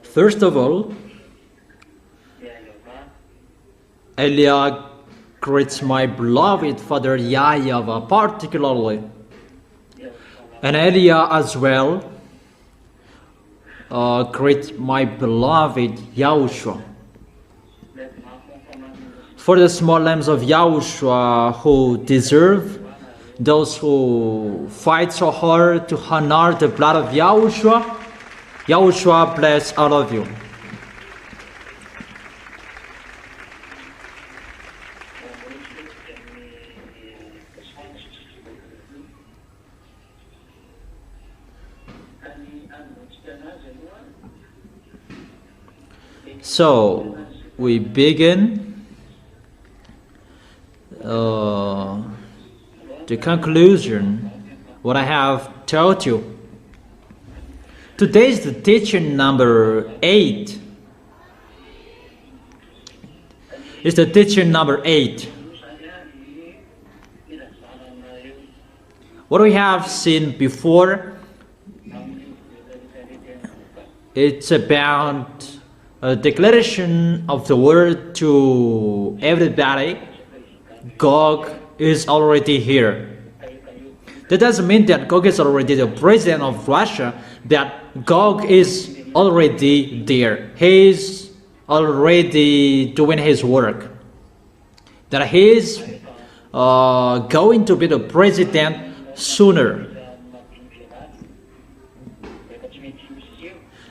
First of all, Elia greets my beloved father YAHVAH particularly, and Elia as well greets my beloved YAHOSHUAH. For the small lambs of YAHOSHUAH who deserve, those who fight so hard to honor the blood of YAHOSHUAH, YAHOSHUAH bless all of you. So we begin the conclusion, what I have taught you. Today is the teaching number 8. It's the teaching number 8. What we have seen before, it's about a declaration of the word to everybody. Gog is already here. That doesn't mean that Gog is already the president of Russia, that Gog is already there. He is already doing his work. That he is going to be the president sooner.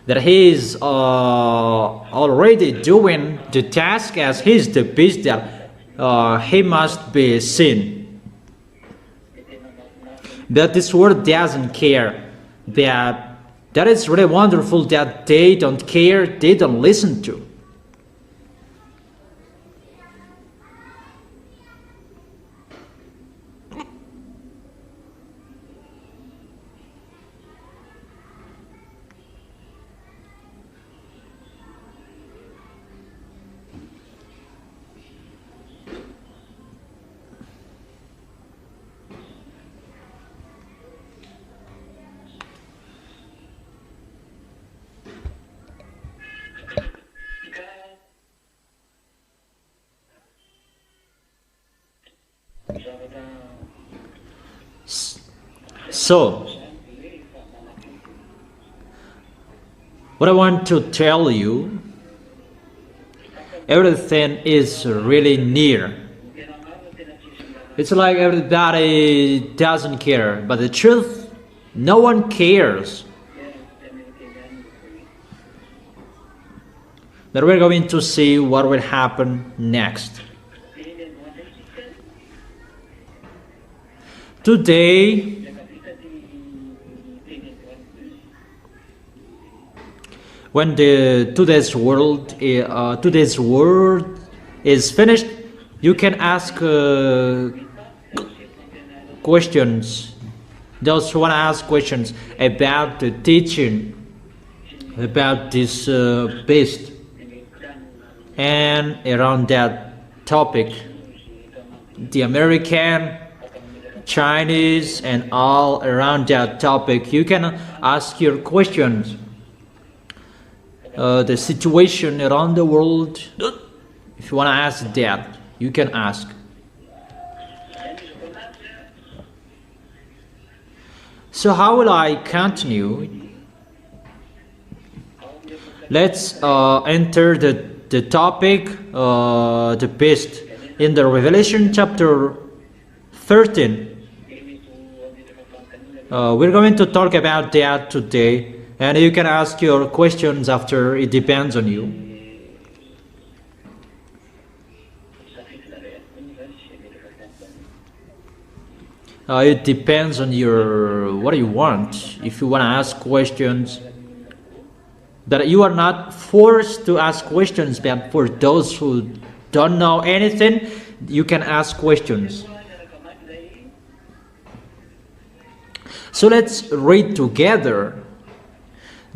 That he is already doing the task as he is the beast that he must be seen. But this world doesn't care. That is really wonderful that they don't care, they don't listen to. So, what I want to tell you, everything is really near. It's like everybody doesn't care, but the truth, no one cares. But we're going to see what will happen next. Today, when today's word is finished, you can ask questions. Those who want to ask questions about the teaching, about this beast, and around that topic, the American, Chinese, and all around that topic, you can ask your questions. The situation around the world, if you want to ask that, you can ask. So how will I continue? Let's enter the topic, the beast, in the Revelation chapter 13. We're going to talk about that today. And you can ask your questions after, it depends on you. It depends on what you want. If you want to ask questions, that you are not forced to ask questions, but for those who don't know anything, you can ask questions. So let's read together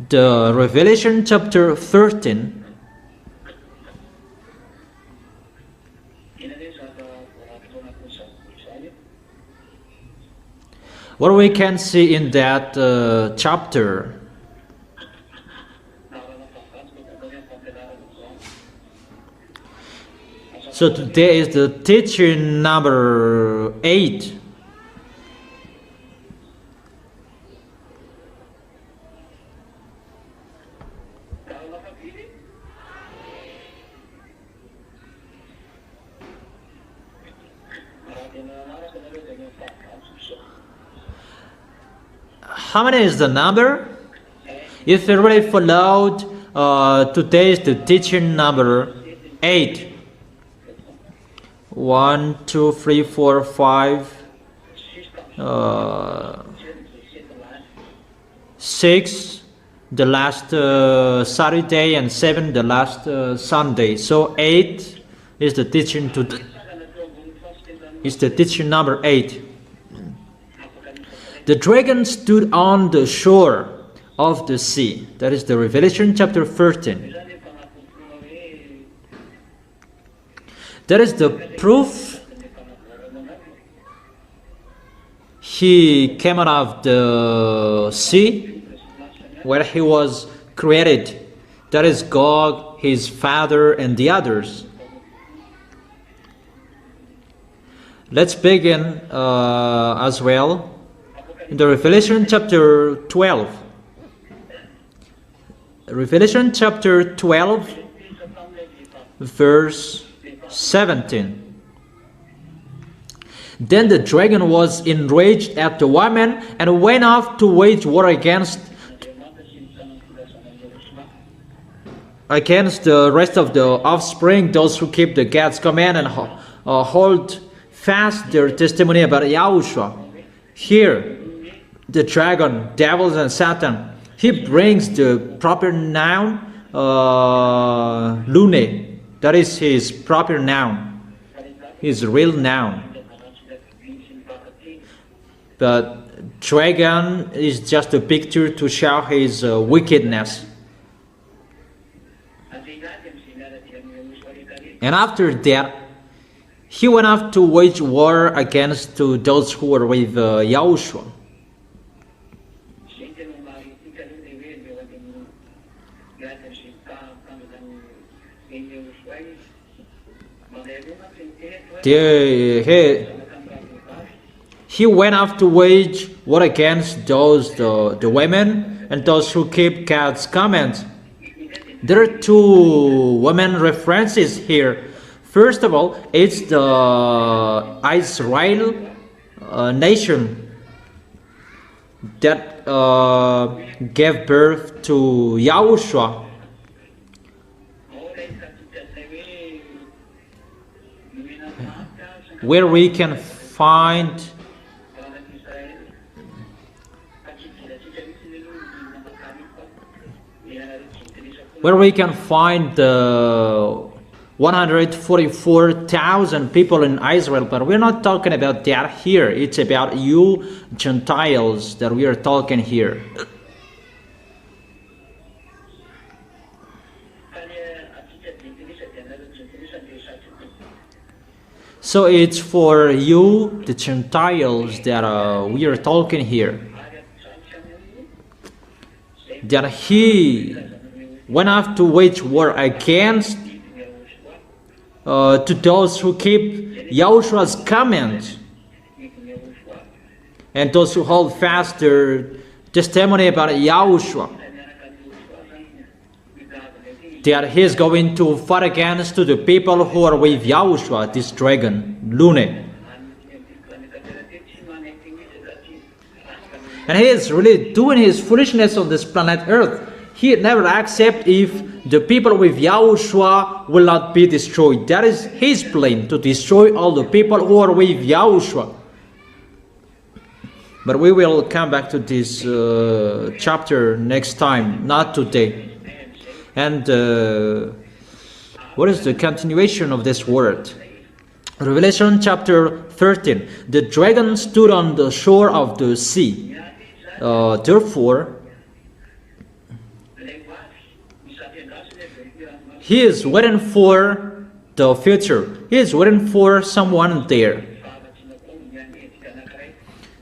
the Revelation chapter 13. What we can see in that chapter. So today is the teaching number 8. How many is the number? If you really followed, today is the teaching number 8. 1, 2, 3, 4, 5, 6 the last Saturday, and 7 the last Sunday. So 8 is the teaching is the teaching number 8. The dragon stood on the shore of the sea. That is the Revelation chapter 13. That is the proof he came out of the sea where he was created. That is God, his father, and the others. Let's begin as well in the Revelation chapter 12. Revelation chapter 12, verse 17. Then the dragon was enraged at the woman and went off to wage war against the rest of the offspring, those who keep the God's command and hold fast their testimony about Yahushua. Here, the dragon, devils, and Satan, he brings the proper noun, lune. That is his proper noun, his real noun. But dragon is just a picture to show his wickedness. And after that, he went off to wage war against those who were with Yahushua. He went off to wage war against those the women and those who keep God's commands. There are two women references here. First of all, it's the Israel nation that gave birth to Yahushua. Where we can find the 144,000 people in Israel, but we're not talking about that here. It's about you Gentiles that we are talking here. So it's for you, the Gentiles, that we are talking here. That he went off to wage war against to those who keep Yahushua's commands and those who hold fast their testimony about Yahushua. That he is going to fight against to the people who are with Yahushua, this dragon, Lune. And he is really doing his foolishness on this planet Earth. He never accepts if the people with Yahushua will not be destroyed. That is his plan, to destroy all the people who are with Yahushua. But we will come back to this chapter next time, not today. And what is the continuation of this word? Revelation chapter 13. The dragon stood on the shore of the sea. Therefore, he is waiting for the future. He is waiting for someone there.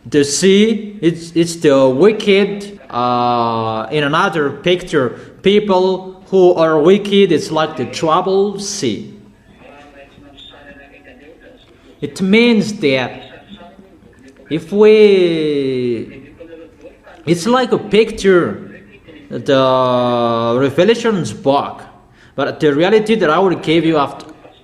The sea, it's the wicked. In another picture, people who are wicked, it's like the troubled sea. It means that if it's like a picture, the Revelations book, but the reality that I will give you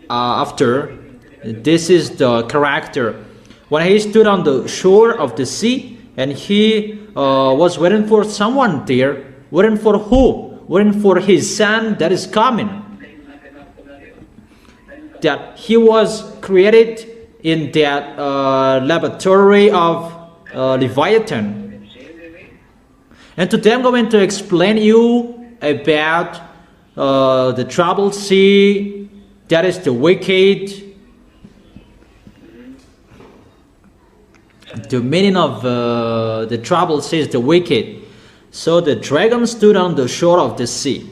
after, this is the character. When he stood on the shore of the sea, and he was waiting for someone there. Waiting for who? Waiting for his son that is coming. That he was created in that laboratory of Leviathan. And today I'm going to explain you about the troubled sea, that is the wicked. The meaning of the troubled sea is the wicked. So the dragon stood on the shore of the sea.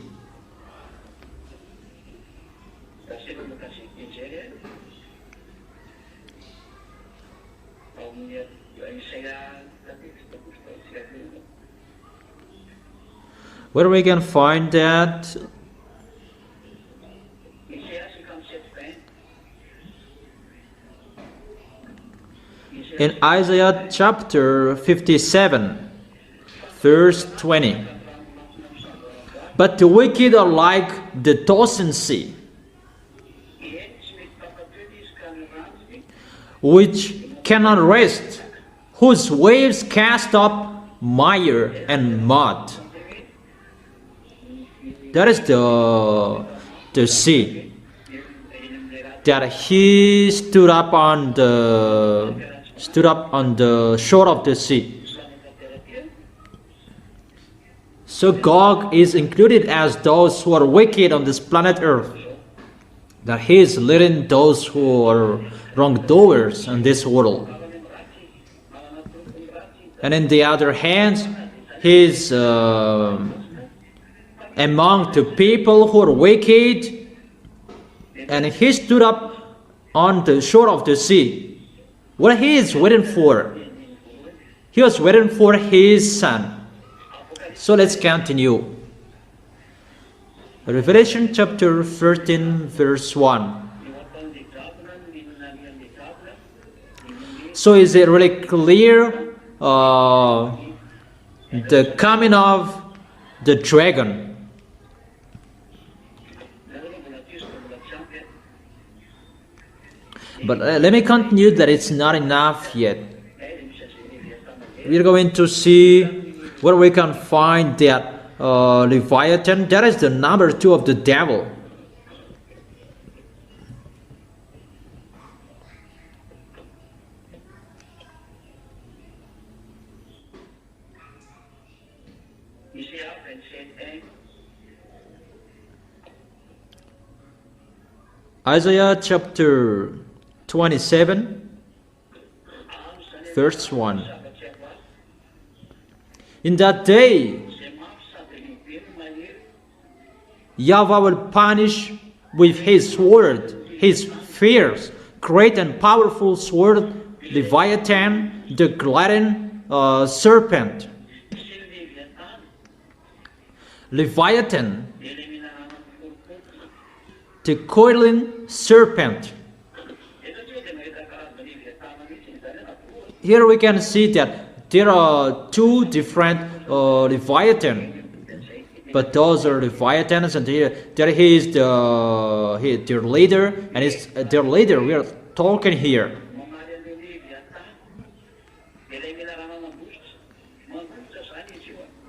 Where we can find that? In Isaiah chapter 57, verse 20. But the wicked are like the tossing sea, which cannot rest, whose waves cast up mire and mud. That is the sea. That he stood up on the shore of the sea. So Gog is included as those who are wicked on this planet Earth. That he is leading those who are wrongdoers in this world. And in the other hand, he is among the people who are wicked, and he stood up on the shore of the sea. What he is waiting for? He was waiting for his son. So let's continue. Revelation chapter 13, verse 1. So is it really clear the coming of the dragon? But let me continue that it's not enough yet. We're going to see where we can find that Leviathan. That is the number 2 of the devil. Isaiah chapter 27, verse 1. In that day, YAHVAH will punish with his sword, his fierce, great and powerful sword, Leviathan, the gliding serpent. Leviathan, the coiling serpent. Here we can see that there are 2 different Leviathan, but those are Leviathans, and here there he is their leader, and it's their leader we are talking here.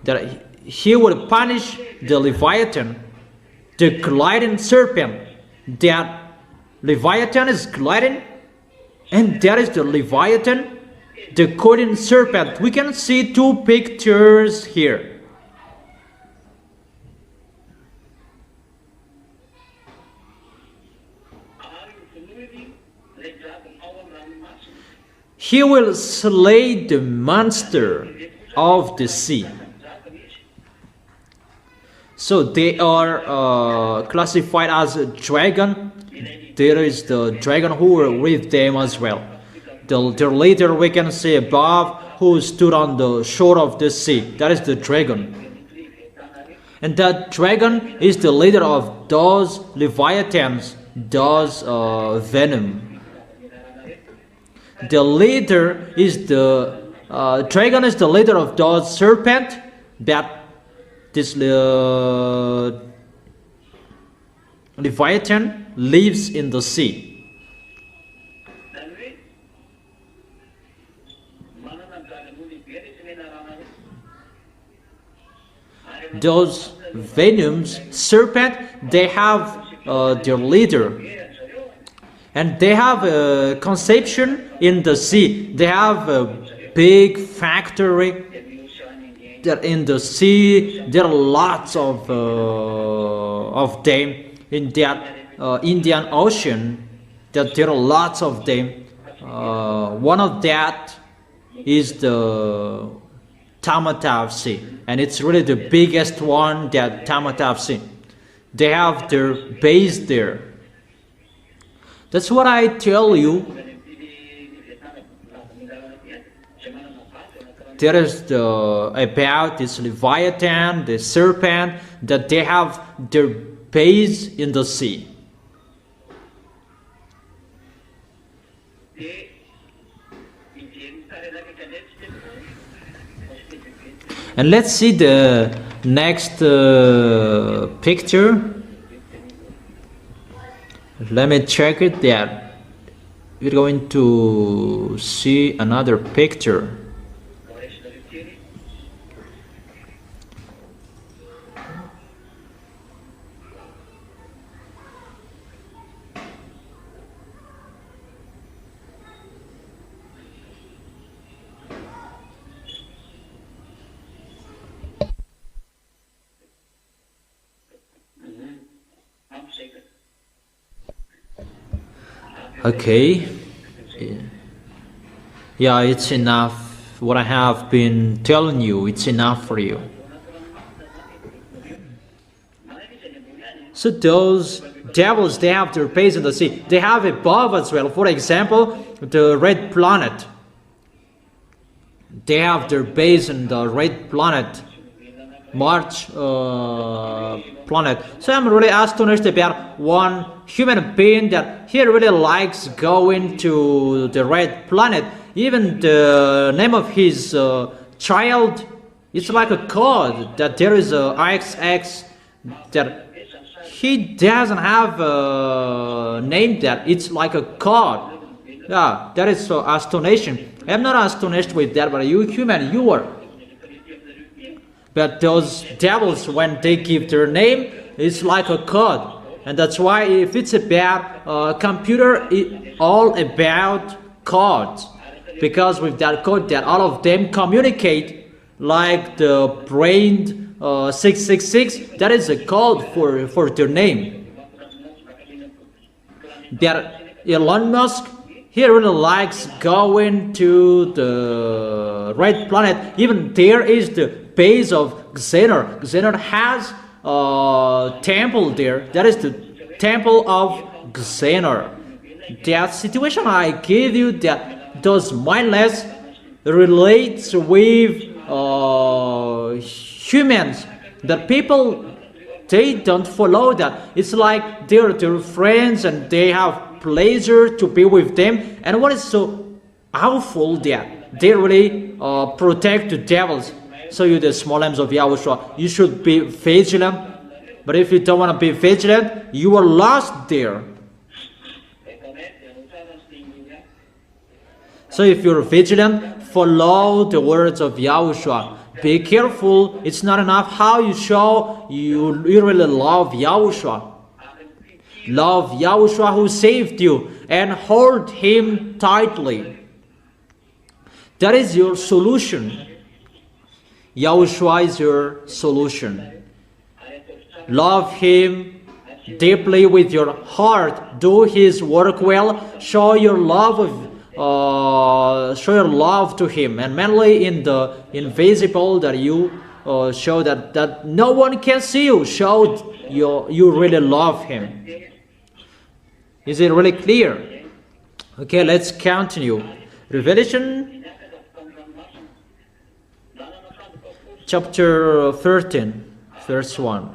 That he will punish the Leviathan, the gliding serpent. That Leviathan is gliding, and there is the Leviathan, the coiling serpent. We can see 2 pictures here. He will slay the monster of the sea. So they are classified as a dragon. There is the dragon who will with them as well. Their leader we can see above, who stood on the shore of the sea. That is the dragon. And that dragon is the leader of those leviathans, those venom. The leader is the dragon is the leader of those serpent that this leviathan lives in the sea. Those venoms, serpent, they have their leader, and they have a conception in the sea. They have a big factory. That in the sea, there are lots of them in that Indian Ocean. That there are lots of them. One of that is the Tamatav Sea, and it's really the biggest one, that Tamatav Sea. They have their base there. That's what I tell you. There is about this leviathan, the serpent, that they have their base in the sea. And let's see the next picture. Let me check it there. We're going to see another picture. Okay, yeah, it's enough. What I have been telling you, it's enough for you. So those devils, they have their base in the sea. They have above as well. For example, the red planet. They have their base in the red planet, March planet. So I'm really astonished about one human being that he really likes going to the red planet. Even the name of his child, it's like a code that there is a XX, that he doesn't have a name, that it's like a code. Yeah, that is so astonishing. I'm not astonished with that, but you human, you are. But those devils, when they give their name, it's like a code. And that's why if it's about computer, it's all about codes. Because with that code, that all of them communicate, like the brain 666, that is a code for their name. That Elon Musk, he really likes going to the red planet. Even there is the base of Xener. Xener has a temple there. That is the temple of Xener. That situation I give you, that those mindless relates with humans. That people, they don't follow that. It's like they're their friends and they have pleasure to be with them. And what is so awful that they really protect the devils. So you, the small lambs of Yahushua, you should be vigilant. But if you don't want to be vigilant, you are lost there. So if you're vigilant, follow the words of Yahushua. Be careful. It's not enough how you show you really love Yahushua. Love Yahushua who saved you and hold him tightly. That is your solution. Yahushua is your solution. Love him deeply with your heart. Do his work well. Show your love to him, and mainly in the invisible, that you show that no one can see you. Show you really love him. Is it really clear? Okay, let's continue. Revelation chapter 13, verse 1.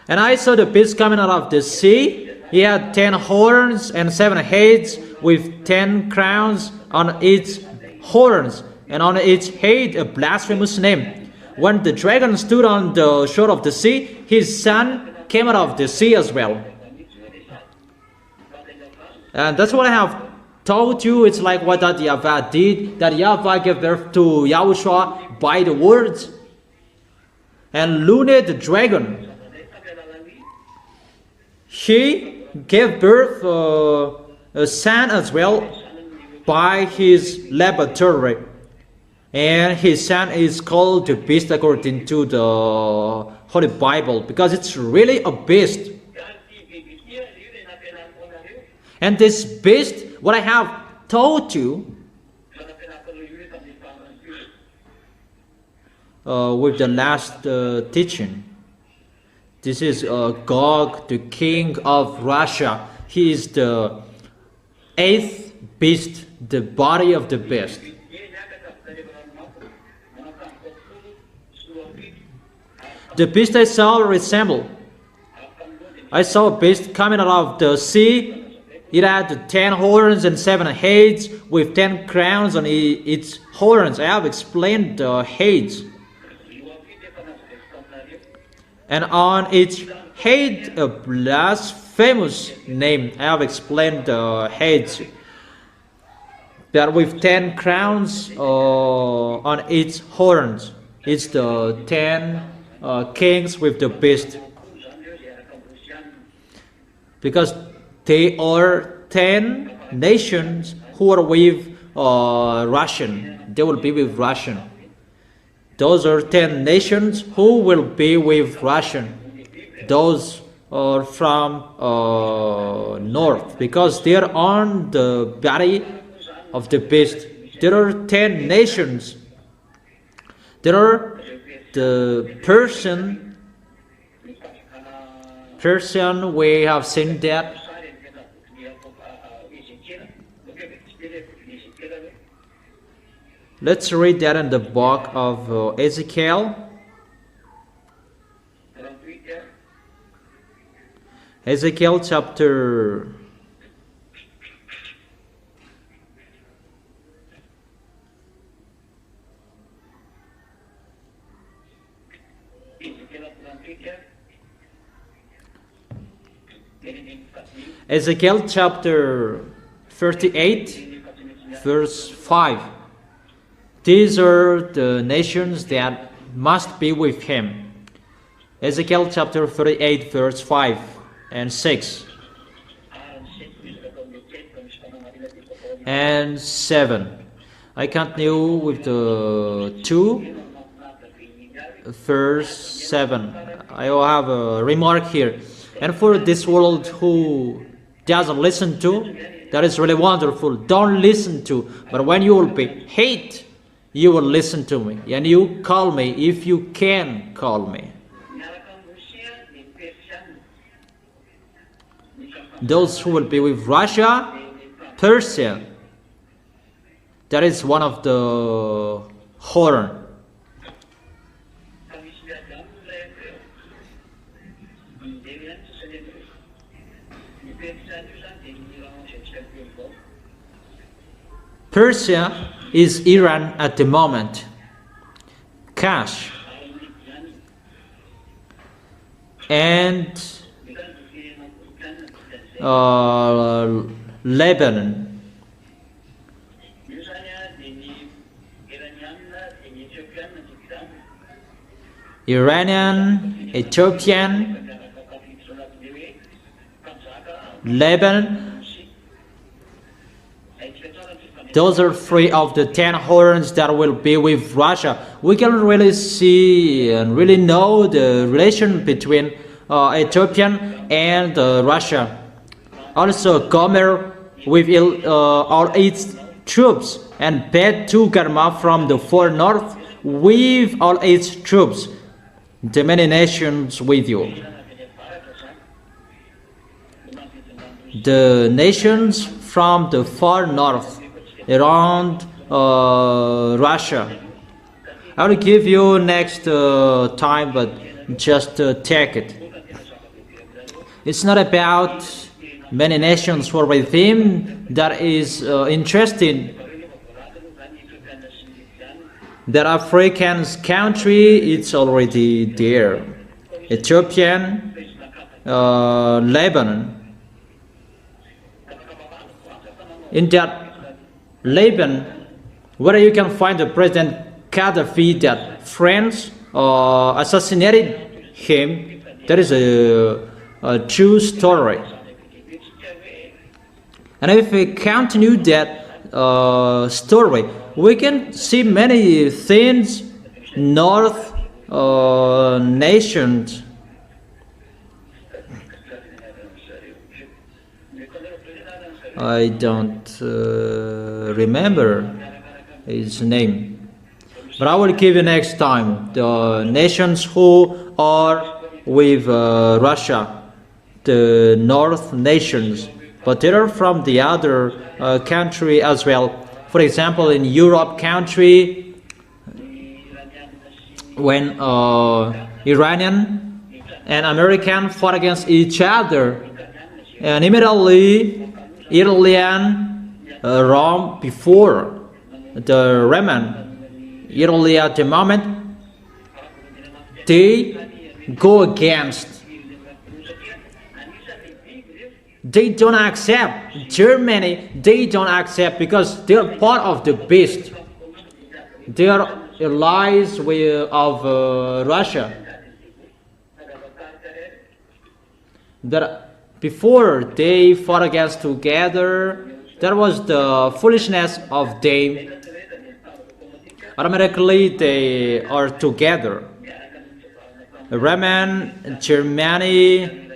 And I saw the beast coming out of the sea. He had 10 horns and 7 heads, with 10 crowns on its horns, and on its head a blasphemous name. When the dragon stood on the shore of the sea, his son came out of the sea as well. And that's what I have told you. It's like what that YAHVAH did, that YAHVAH gave birth to Yahushua by the words. And Lune, the dragon, he gave birth a son as well by his laboratory. And his son is called the beast according to the Holy Bible, because it's really a beast. And this beast, what I have told you with the last teaching, this is Gog, the king of Russia. He is the 8th beast, the body of the beast. The beast I saw resembled. I saw a beast coming out of the sea. It had 10 horns and 7 heads, with 10 crowns on its horns. I have explained the heads. And on its head a blasphemous name. I have explained the heads. That with 10 crowns on its horns. It's the 10 kings with the beast. Because they are 10 nations who are with Russian. They will be with Russian. Those are 10 nations who will be with Russian. Those are from north, because they are on the body of the beast. There are 10 nations. There are the Persian, we have seen that. Let's read that in the book of Ezekiel. Ezekiel chapter 38, verse 5. These are the nations that must be with him. Ezekiel chapter 38, verse 5 and 6 and 7. I continue with the 2, verse 7. I will have a remark here. And for this world who doesn't listen to, that is really wonderful. Don't listen to. But when you will be hate, you will listen to me. And you call me if you can call me. Those who will be with Russia, Persia, that is one of the horror. Persia is Iran at the moment. Kash and Lebanon. Iranian, Ethiopian, Lebanon. Those are 3 of the 10 horns that will be with Russia. We can really see and really know the relation between Ethiopian and Russia. Also, Gomer with all its troops, and Bet Togarmah from the far north with all its troops. The many nations with you. The nations from the far north. around Russia. I will give you next time, but just take it. It's not about many nations war with him. That is interesting. That African country, it's already there. Ethiopian, Lebanon. In that Lebanon, where you can find the President Gaddafi, that France assassinated him. That is a true story. And if we continue that story, we can see many things. North nations. I don't remember his name, but I will give you next time. The nations who are with Russia, the North nations, but they are from the other country as well. For example, in Europe country, when Iranian and American fought against each other, and immediately Iranian Rome before the Roman, Italy at the moment, they go against. They don't accept Germany. They don't accept because they are part of the beast. They are allies of Russia. That before they fought against together, that was the foolishness of them. Automatically they are together. Roman, Germany,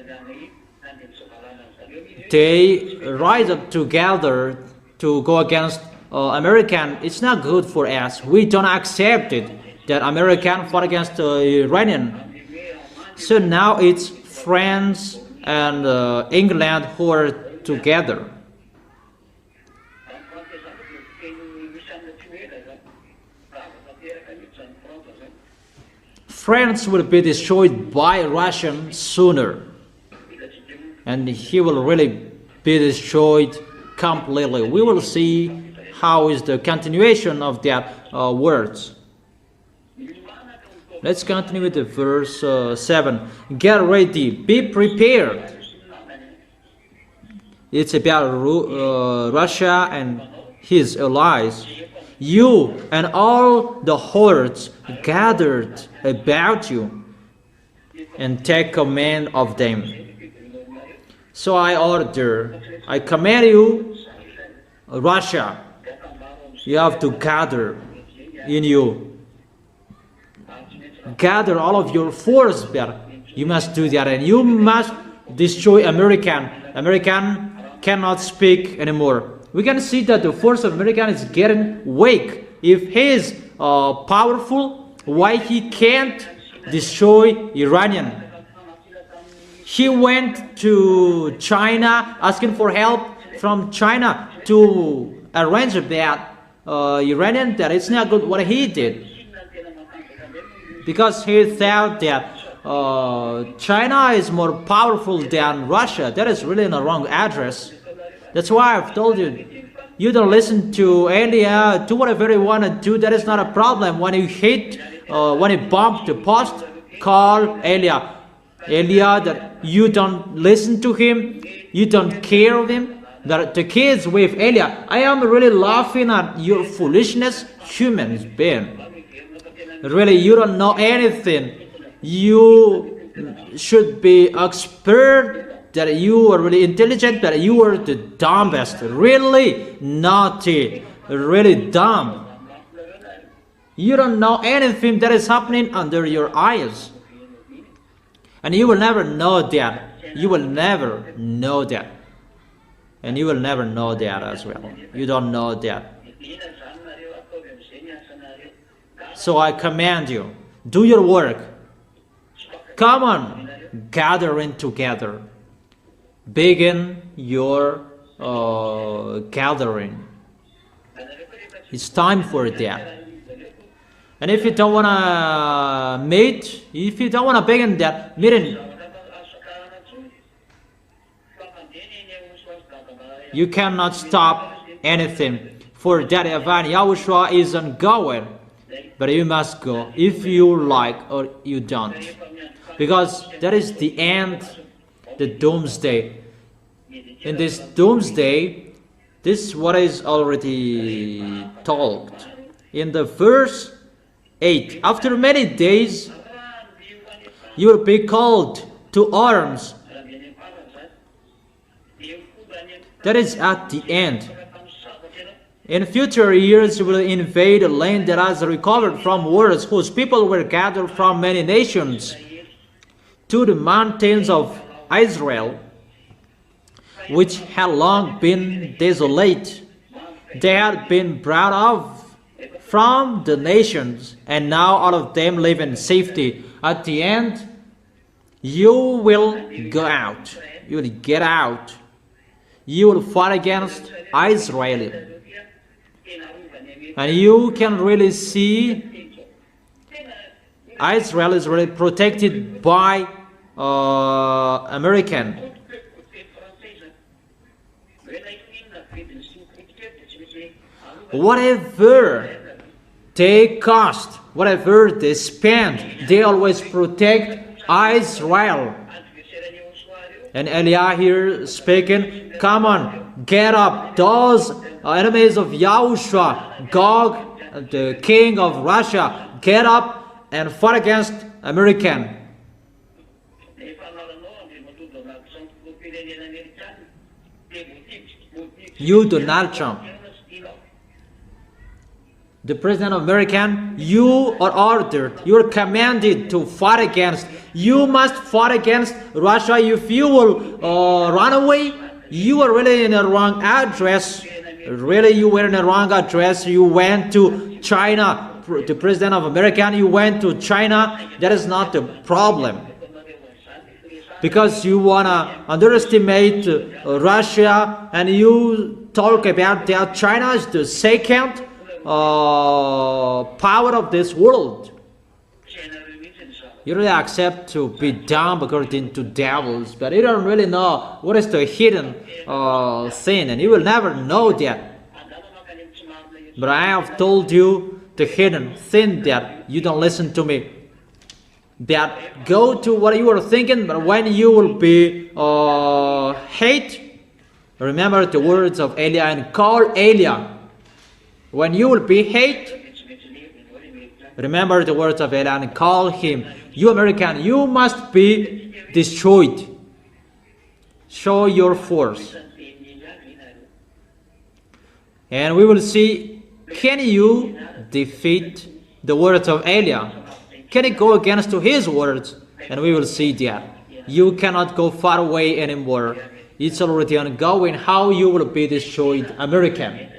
they rise up together to go against American. It's not good for us. We don't accept it that American fought against Iranian. So now it's France and England who are together. France will be destroyed by Russian sooner, and he will really be destroyed completely. We will see how is the continuation of that words. Let's continue with the verse 7. Get ready, be prepared. It's about Russia and his allies. You and all the hordes gathered about you, and take command of them. So I command you, Russia, you have to gather in you. Gather all of your force there. You must do that, and you must destroy American. American cannot speak anymore. We can see that the force of American is getting weak. If he is powerful, why he can't destroy Iranian? He went to China asking for help from China to arrange that Iranian, that it's not good what he did. Because he thought that China is more powerful than Russia. That is really the wrong address. That's why I've told you, you don't listen to Elia, do whatever you want to do. That is not a problem. When you hit, when you bump the post, call Elia. Elia, that you don't listen to him, you don't care of him. That the kids with Elia, I am really laughing at your foolishness, human being. Really, you don't know anything. You should be expert, that you are really intelligent, that you are the dumbest, really naughty, really dumb. You don't know anything that is happening under your eyes. And you will never know that. You will never know that. And you will never know that as well. You don't know that. So I command you, do your work. Come on, gathering together. Begin your gathering. It's time for that. And if you don't want to meet, if you don't want to begin that meeting, you cannot stop anything. For that event, Yahushua is ongoing. But you must go if you like or you don't. Because that is the end, the doomsday. In this doomsday, this is what is already told. In the verse 8, after many days, you will be called to arms. That is at the end. In future years, you will invade a land that has recovered from wars, whose people were gathered from many nations to the mountains of Israel, which had long been desolate. They had been brought off from the nations, and now all of them live in safety. At the end, you will go out. You will get out. You will fight against Israel. And you can really see Israel is really protected by American. Whatever they cost, whatever they spend, they always protect Israel. And Eliah here speaking, come on, get up, those enemies of Yahushua, Gog, the king of Russia, get up and fight against American. You, Donald Trump, the president of America, you are ordered, you are commanded to fight against. You must fight against Russia. If you will run away, you are really in a wrong address. Really, you were in the wrong address. You went to China, the president of America, you went to China. That is not the problem. Because you want to underestimate Russia and you talk about that China is the second power of this world. You really accept to be dumb according to devils, but you don't really know what is the hidden sin, and you will never know that. But I have told you the hidden sin that you don't listen to me. That go to what you were thinking, but when you will be hate, remember the words of Eliah and call Eliah. When you will be hate, remember the words of Eliah and call him. You American, you must be destroyed. Show your force. And we will see, can you defeat the words of Eliah? Can you go against to his words? And we will see that. You cannot go far away anymore. It's already ongoing how you will be destroyed, American.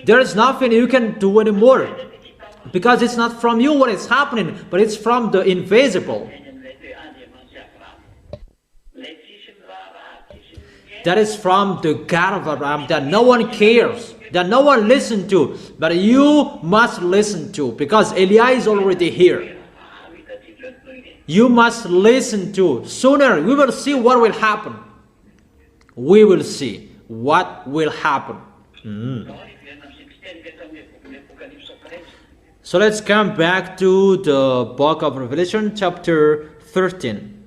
There is nothing you can do anymore. Because it's not from you what is happening, but it's from the invisible. That is from the God of Abraham that no one cares, that no one listens to, but you must listen to, because Eliah is already here. You must listen to. Sooner we will see what will happen. We will see what will happen. So let's come back to the book of Revelation, chapter 13.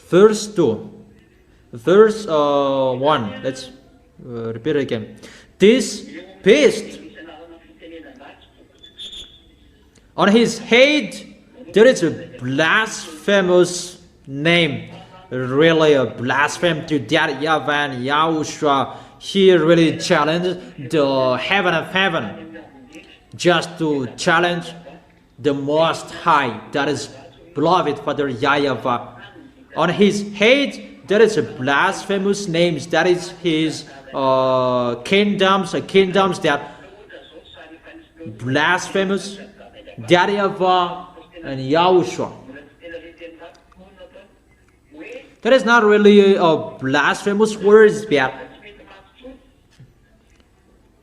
Verse 2. Verse 1. Let's repeat it again. This beast, on his head there is a blasphemous name. Really a blasphemy to that YAHVAH and YAHOSHUA. He really challenged the heaven of heaven just to challenge the Most High, that is beloved Father YAHVAH. On his head there is a blasphemous name, that is his kingdoms that blasphemous, YAHVAH and YAHOSHUA. That is not really a blasphemous words, but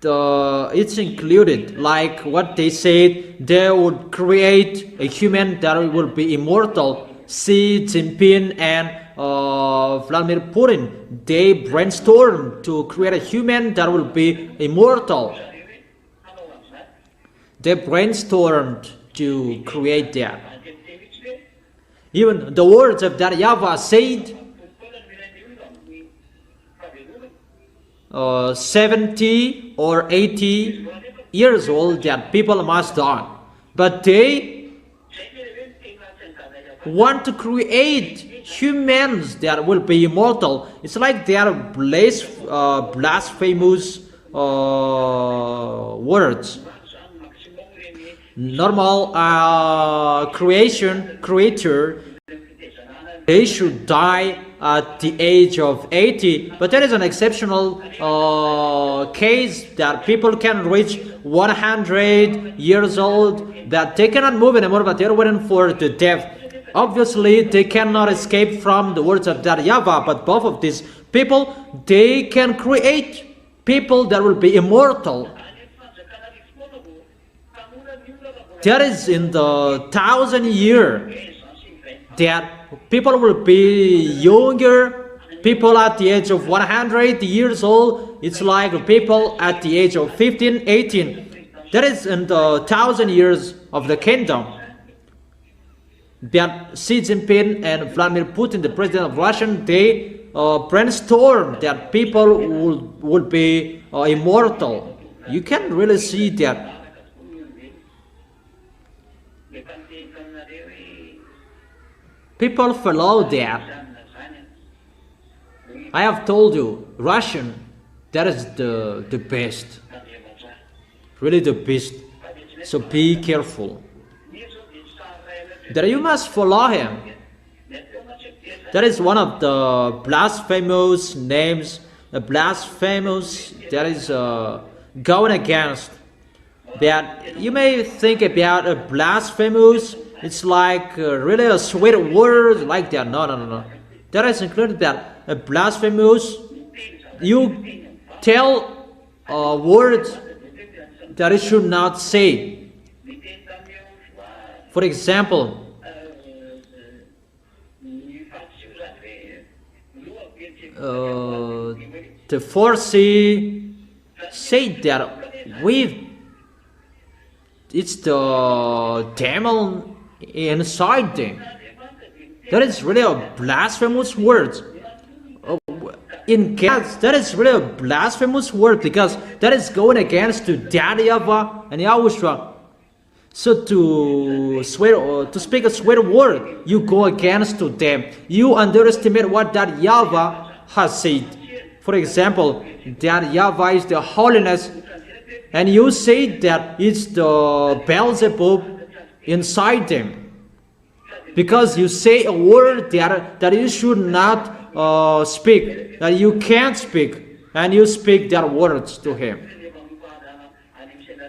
it's included, like what they said, they would create a human that will be immortal. Xi Jinping and Vladimir Putin, they brainstormed to create a human that will be immortal. They brainstormed to create that. Even the words of that YAHVAH said, 70 or 80 years old that people must die. But they want to create humans that will be immortal. It's like they are blasphemous words. Normal creature, they should die at the age of 80, but there is an exceptional case that people can reach 100 years old, that they cannot move anymore, but they're waiting for the death. Obviously, they cannot escape from the words of that YAHVAH, but both of these people, they can create people that will be immortal. That is in the 1,000 year that people will be younger. People at the age of 100 years old, it's like people at the age of 15, 18. That is in the 1,000 years of the kingdom. That Xi Jinping and Vladimir Putin, the president of Russia, they brainstorm that people would be immortal. You can really see that. People follow that. I have told you, Russian, that is the best. Really the best. So be careful. That you must follow him. That is one of the blasphemous names. The blasphemous that is going against. That you may think about a blasphemous. It's like really a sweet word like that. No. That is included that a blasphemous. You tell words that it should not say. For example, the Pharisee said that it's the demon inside them. That is really a blasphemous word. In case that is really a blasphemous word, because that is going against to YAHVAH and YAHOSHUA. So to speak a swear word, you go against to them. You underestimate what that YAHVAH has said. For example, that YAHVAH is the holiness, and you say that it's the Beelzebub inside them. Because you say a word that you should not speak, that you can't speak, and you speak that words to him.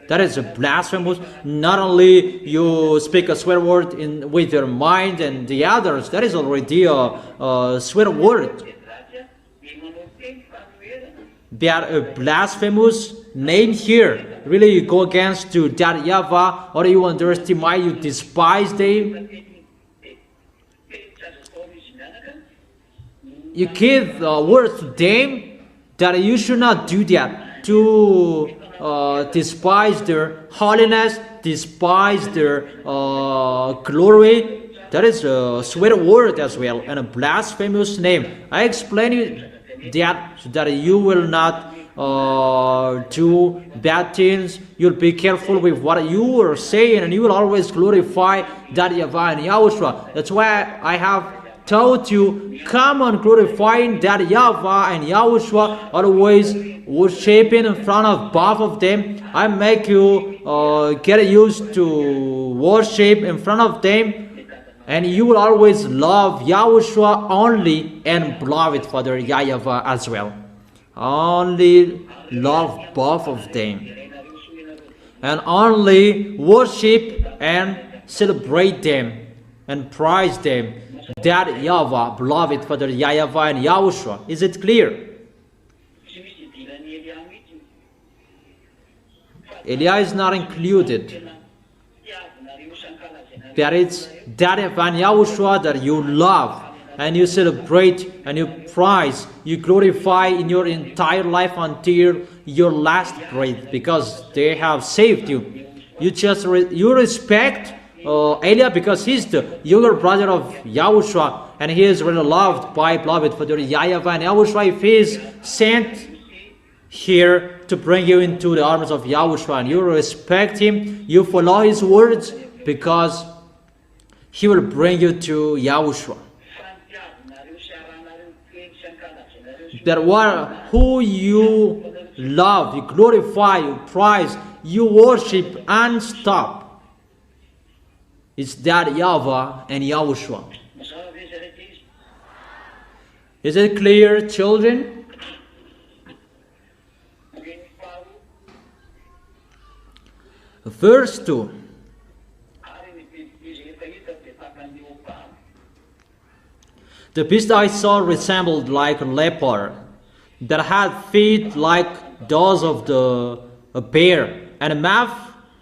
That is a blasphemous. Not only you speak a swear word with your mind and the others, that is already a swear word. They are a blasphemous name here. Really, you go against to that YAHVAH, or you underestimate, you despise them. You give words to them that you should not do that. To despise their holiness, despise their glory. That is a swear word as well, and a blasphemous name. I explain you that so that you will not do bad things. You'll be careful with what you are saying, and you will always glorify that YAHVAH and YAHOSHUA. That's why I have told you, come on glorifying that YAHVAH and YAHOSHUA, always worshiping in front of both of them. I make you get used to worship in front of them, and you will always love YAHOSHUA only and beloved Father YAHVAH as well. Only love both of them, and only worship and celebrate them and praise them. That YAHVAH, beloved Father YAHVAH and YAHOSHUA. Is it clear? Eliah is not included. That it's that event Yahushua that you love and you celebrate and you praise, you glorify in your entire life until your last breath, because they have saved you. You just you respect Eliah because he's the younger brother of Yahushua, and he is really loved by beloved for the YAHVAH and Yahushua. If he is sent here to bring you into the arms of Yahushua, and you respect him, you follow his words, because he will bring you to Yahushua. That who you love, you glorify, you praise, you worship and stop. It's that YAHVAH and Yahushua. Is it clear, children? Verse 2. The beast I saw resembled like a leopard, that had feet like those of a bear, and a mouth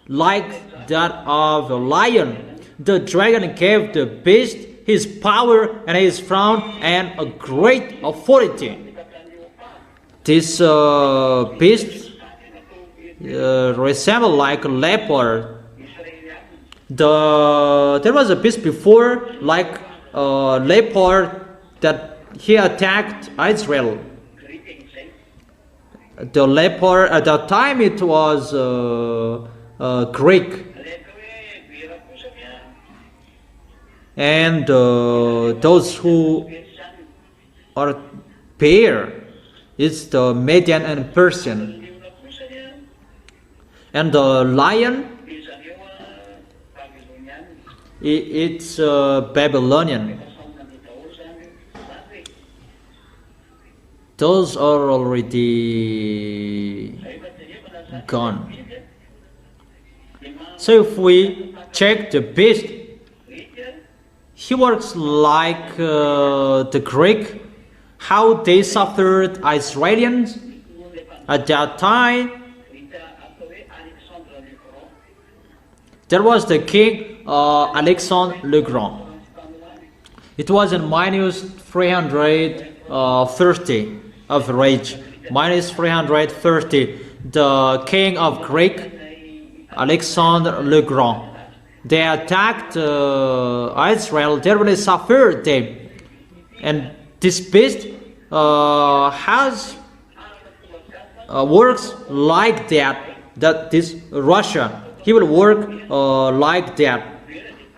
like that of a lion. The dragon gave the beast his power and his throne and a great authority. This beast resembled like a leopard. There was a beast before like a leopard that he attacked Israel. The leopard at that time it was Greek, and those who are bear, it's the Median and Persian, and the lion, it's Babylonian. Those are already gone. So if we check the beast, he works like the Greek, how they suffered Israelians at that time. There was the king Alexander the Grand. It was in minus 330 of age, minus 330. The king of Greek, Alexander the Grand, they attacked Israel. They really suffered them, and this beast has works like that. That this Russia, he will work like that,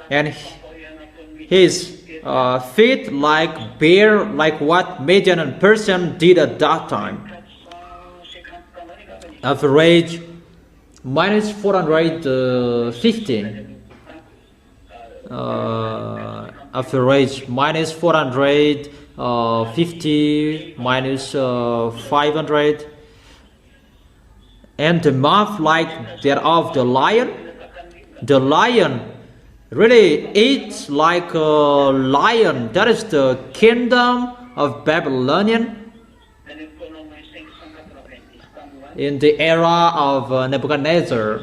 and his feet like bear, like what Median and Persian did at that time. Average minus 450. Average minus 450, minus 500. And the mouth like that of the lion. The lion really eats like a lion. That is the kingdom of Babylonian in the era of Nebuchadnezzar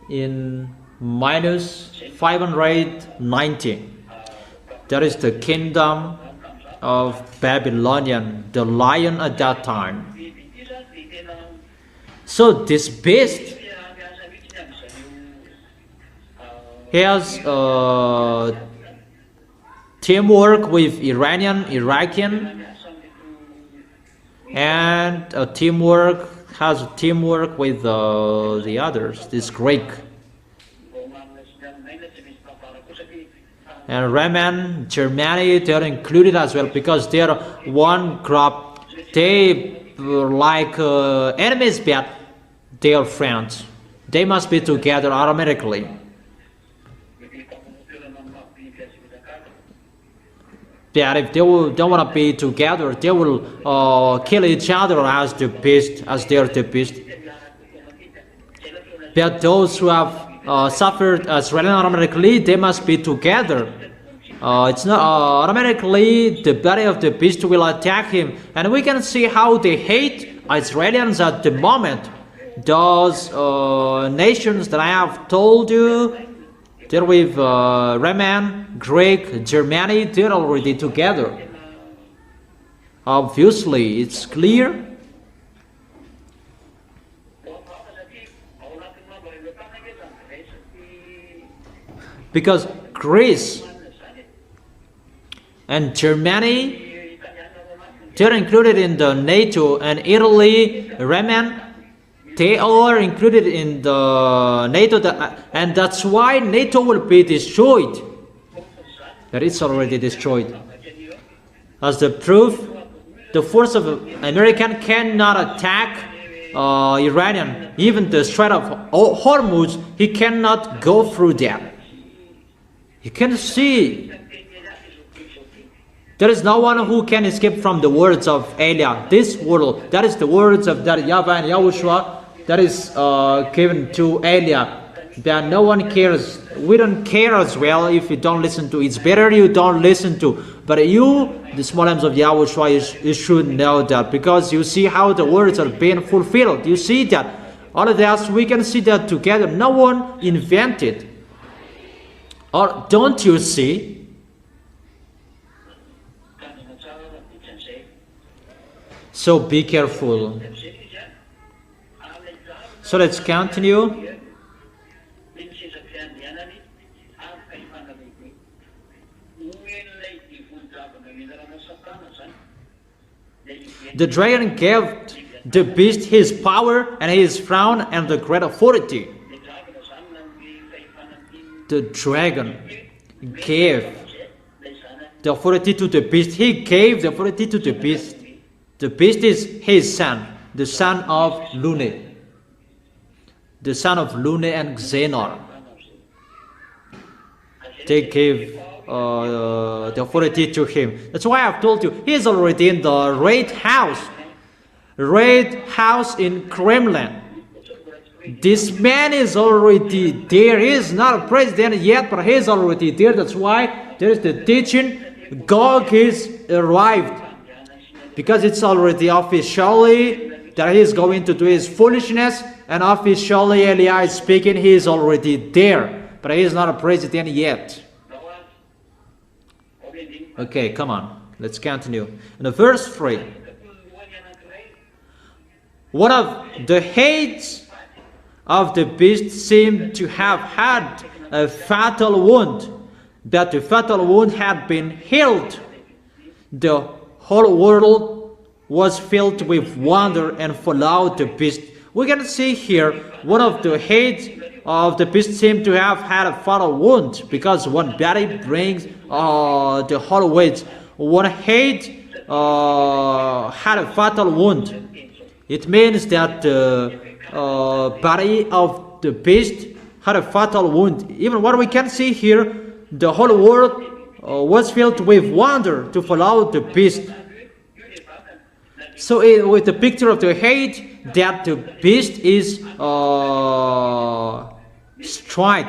in minus 590. That is the kingdom of Babylonian, the lion at that time. So this beast, he has teamwork with Iranian, and has a teamwork with the others, this Greek. And Roman, Germany, they are included as well, because they are one group. They like enemies, but they are friends. They must be together automatically. But if they don't want to be together, they will kill each other as the beast, as they are the beast. But those who have suffered Israel automatically, they must be together. It's not automatically the body of the beast will attack him, and we can see how they hate Israelis at the moment. those nations that I have told you, they're with Roman, Greek, Germany, they're already together. Obviously, it's clear. Because Greece and Germany, they're included in the NATO, and Italy, Roman, they are included in the NATO, and that's why NATO will be destroyed. That it's already destroyed. As the proof, the force of American cannot attack Iranian. Even the Strait of Hormuz, he cannot go through that. You can see. There is no one who can escape from the words of Elia. This world, that is the words of that YAHVAH and YAHOSHUAH that is given to Elia. That no one cares. We don't care as well if you don't listen to. It's better you don't listen to. But you, the small arms of YAHOSHUAH, you should know that, because you see how the words are being fulfilled. You see that. All of that, we can see that together. No one invented. Or don't you see? So be careful. So let's continue. The dragon gave the beast his power and his crown and the great authority. The dragon gave the authority to the beast. He gave the authority to the beast. The beast is his son, the son of Lune. The son of Lune and Xenor. They gave the authority to him. That's why I've told you, he is already in the Red House. Red House in Kremlin. This man is already there. He is not a president yet, but he is already there. That's why there is the teaching. Gog is arrived. Because it's already officially that he is going to do his foolishness. And officially Elia is speaking. He is already there. But he is not a president yet. Okay, come on. Let's continue. In the verse 3. One of the heads of the beast seemed to have had a fatal wound, but the fatal wound had been healed. The whole world was filled with wonder and followed the beast. We can see here one of the heads of the beast seemed to have had a fatal wound, because one body brings the whole weight. One head had a fatal wound. It means that the body of the beast had a fatal wound. Even what we can see here, the whole world was filled with wonder to follow the beast. So with the picture of the head, that the beast is struck,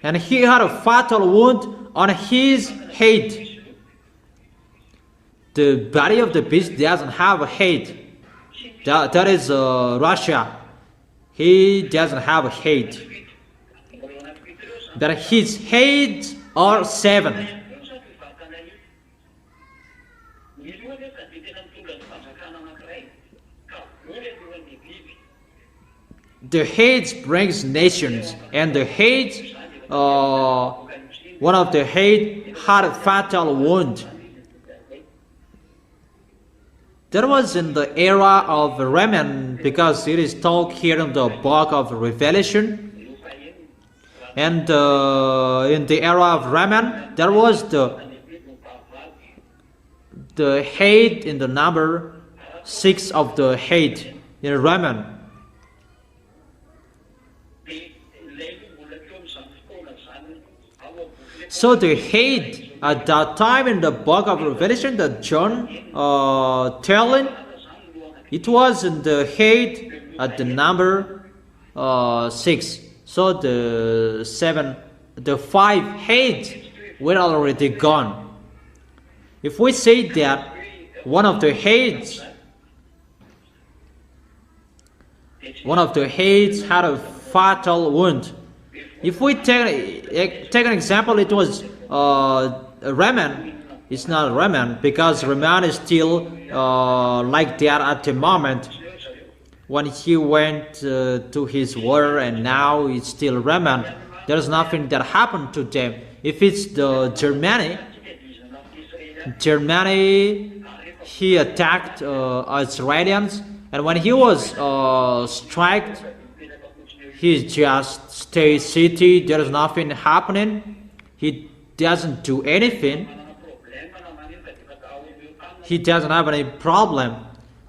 and he had a fatal wound on his head. The body of the beast doesn't have a head. That is Russia. He doesn't have a head. But his heads are 7. The heads brings nations, and the heads, one of the head had a fatal wound. That was in the era of Raman, because it is told here in the book of Revelation. And in the era of Raman, there was the head in the number 6 of the head in Raman. So the head at that time in the book of Revelation that John telling, it was in the head at the number 6. So the 5 heads were already gone. If we say that one of the heads one of the heads had a fatal wound. If we take an example, it was Raman. It's not Raman because Raman is still like that at the moment when he went to his war, and now it's still Raman. There's nothing that happened to them. If it's the Germany, he attacked Israelis, and when he was struck, he just stays city. There's nothing happening. He doesn't do anything. He doesn't have any problem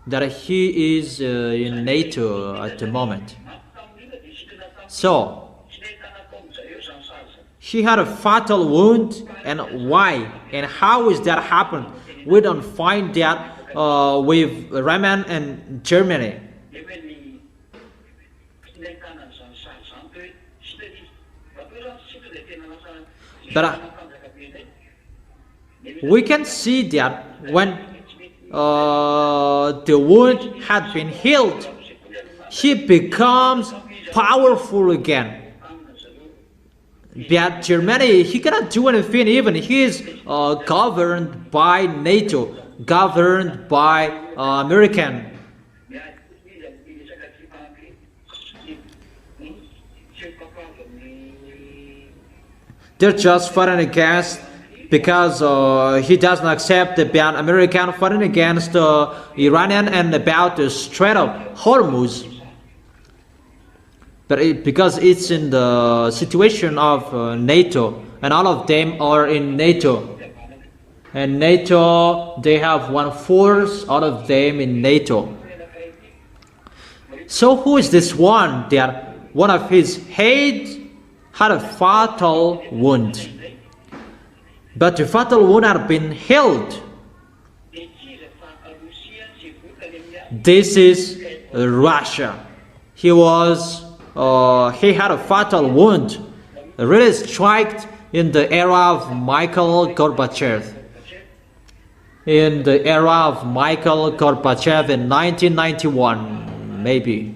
that he is in NATO at the moment. So he had a fatal wound, and why and how is that happened? We don't find that with Raman and Germany. But we can see that when the wound had been healed, he becomes powerful again. But Germany, he cannot do anything. Even he is governed by NATO, governed by American. They're just fighting against because he doesn't accept about American fighting against Iranian and about the Strait of Hormuz. But because it's in the situation of NATO, and all of them are in NATO. And NATO, they have one force, all of them in NATO. So who is this one that one of his heads had a fatal wound? But the fatal wound had been healed. This is Russia. He had a fatal wound, really struck in the era of Mikhail Gorbachev. In the era of Mikhail Gorbachev in 1991, maybe.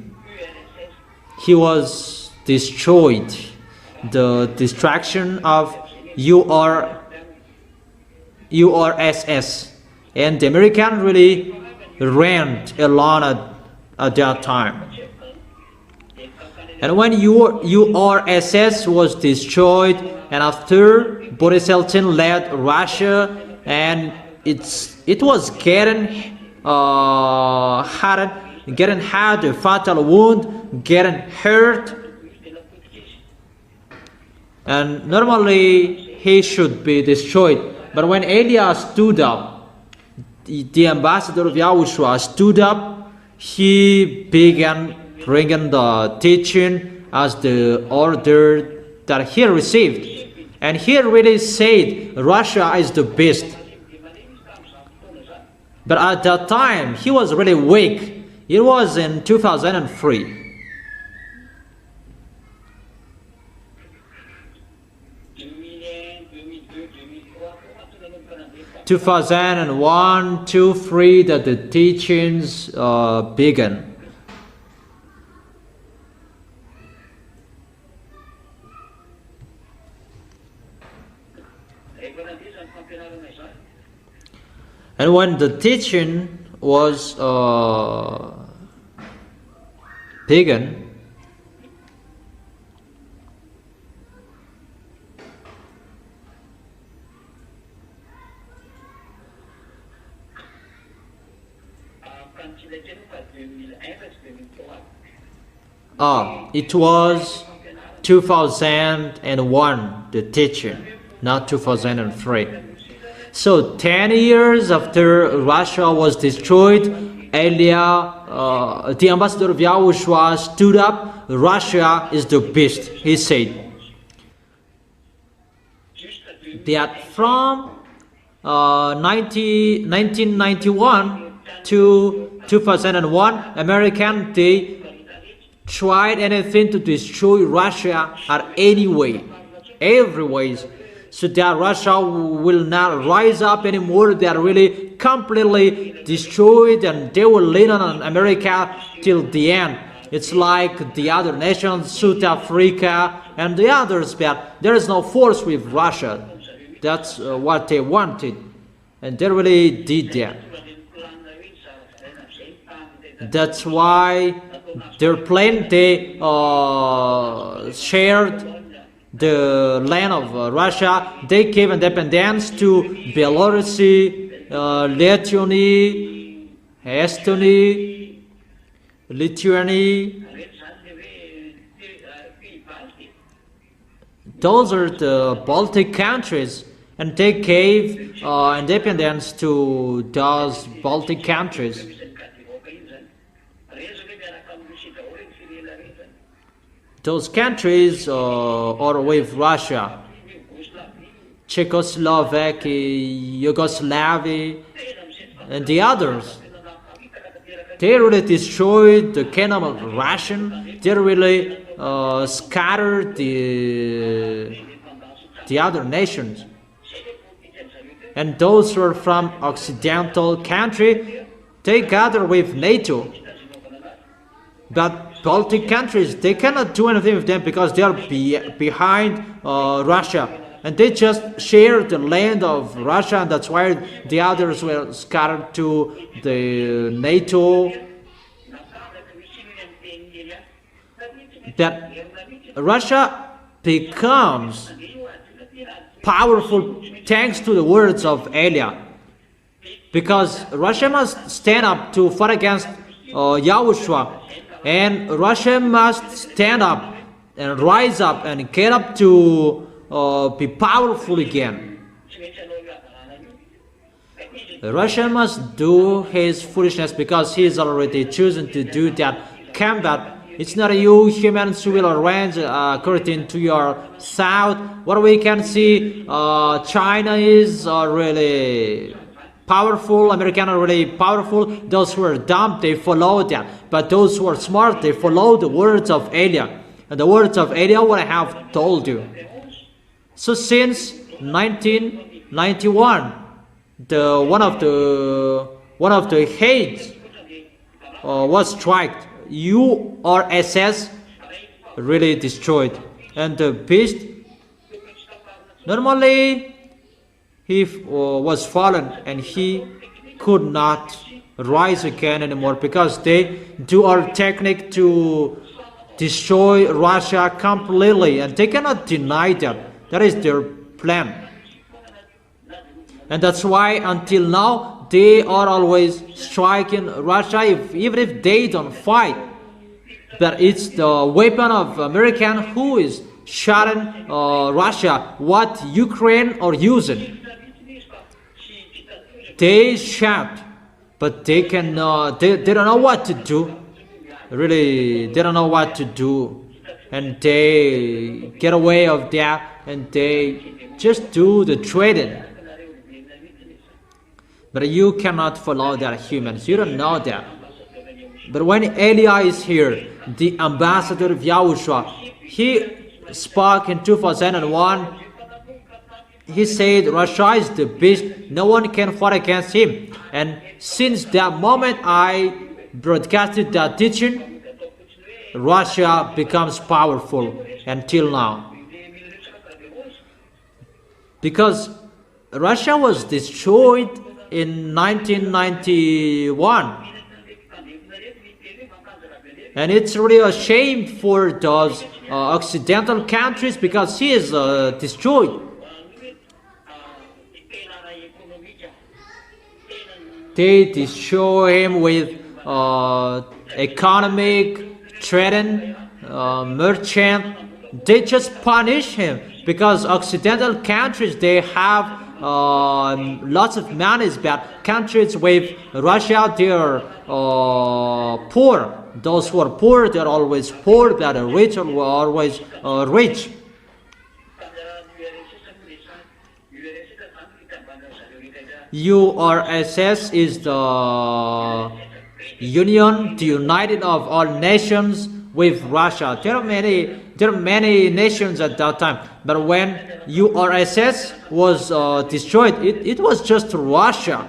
He was destroyed. The destruction of URSS, and the American really ran alone at that time. And when URSS was destroyed, and after Boris Yeltsin led Russia, and it was getting had a fatal wound, getting hurt. And normally he should be destroyed. But when Elias stood up, the ambassador of YAHOSHUAH stood up, he began bringing the teaching as the order that he received. And he really said Russia is the best. But at that time, he was really weak. It was in 2003. 2001, 2, 3 that the teachings began. And when the teaching was began, it was 2001, the teaching, not 2003. So 10 years after Russia was destroyed, the ambassador of YAHOSHUAH stood up. Russia is the best, he said. That from 1991 to 2001, American, they tried anything to destroy Russia at any way, every way, so that Russia will not rise up anymore. They are really completely destroyed, and they will lean on America till the end. It's like the other nations, South Africa and the others, but there is no force with Russia. That's what they wanted, and they really did that. That's why their plan, they shared the land of Russia. They gave independence to Belarus, Lithuania, Estonia, Lithuania. Those are the Baltic countries, and they gave independence to those Baltic countries. Those countries are with Russia: Czechoslovakia, Yugoslavia, and the others. They really destroyed the kingdom of Russia. They really scattered the other nations. And those who are from Occidental country, they gather with NATO. But Baltic countries, they cannot do anything with them because they are behind Russia. And they just share the land of Russia, and that's why the others were scattered to the NATO. That Russia becomes powerful thanks to the words of Elia. Because Russia must stand up to fight against YAHOSHUA. And Russia must stand up and rise up and get up to be powerful again. Russia must do his foolishness because he is already chosen to do that combat. It's not you humans who will arrange according to your south. What we can see, China is really powerful, Americans are really powerful. Those who are dumb, they follow that. But those who are smart, they follow the words of Elia. And the words of Elia, what I have told you. So since 1991, one of the heads was struck. URSS really destroyed, and the beast normally he was fallen and he could not rise again anymore because they do our technique to destroy Russia completely, and they cannot deny that. That is their plan. And that's why until now they are always striking Russia, even if they don't fight. But it's the weapon of American who is shooting Russia, what Ukraine are using. They shout, but they can they don't know what to do. Really, they don't know what to do, and they get away of that, and they just do the trading. But you cannot follow that, humans. You don't know that. But when Elia is here, the ambassador of YAHOSHUA, he spoke in 2001. He said Russia is the beast. No one can fight against him. And since that moment I broadcasted that teaching, Russia becomes powerful until now. Because Russia was destroyed in 1991, and it's really a shame for those Occidental countries because he is destroyed. They destroy him with economic, trading, merchant. They just punish him because Occidental countries, they have lots of money, but countries with Russia, they are poor. Those who are poor, they are always poor, but the rich are always rich. URSS is the Union, the United of all nations with Russia. There are many nations at that time, but when URSS was destroyed, it was just Russia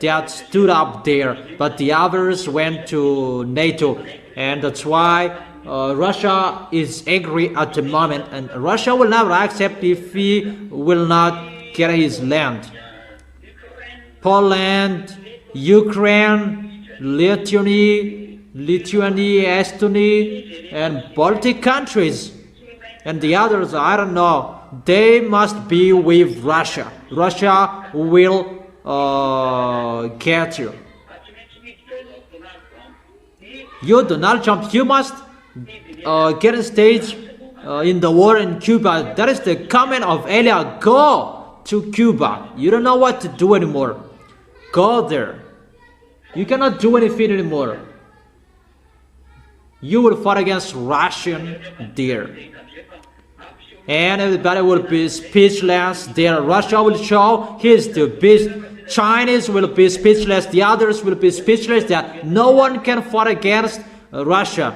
that stood up there, but the others went to NATO. and that's why Russia is angry at the moment, and Russia will never accept if he will not get his land. Poland, Ukraine, Lithuania, Estonia, and Baltic countries, and the others, I don't know, they must be with Russia. Russia will get you. You, Donald Trump, you must get a stage in the war in Cuba. That is the comment of Elia. Go to Cuba. You don't know what to do anymore. Go there. You cannot do anything anymore. You will fight against Russian there. And everybody will be speechless there. Russia will show he is the best. Chinese will be speechless. The others will be speechless that no one can fight against Russia.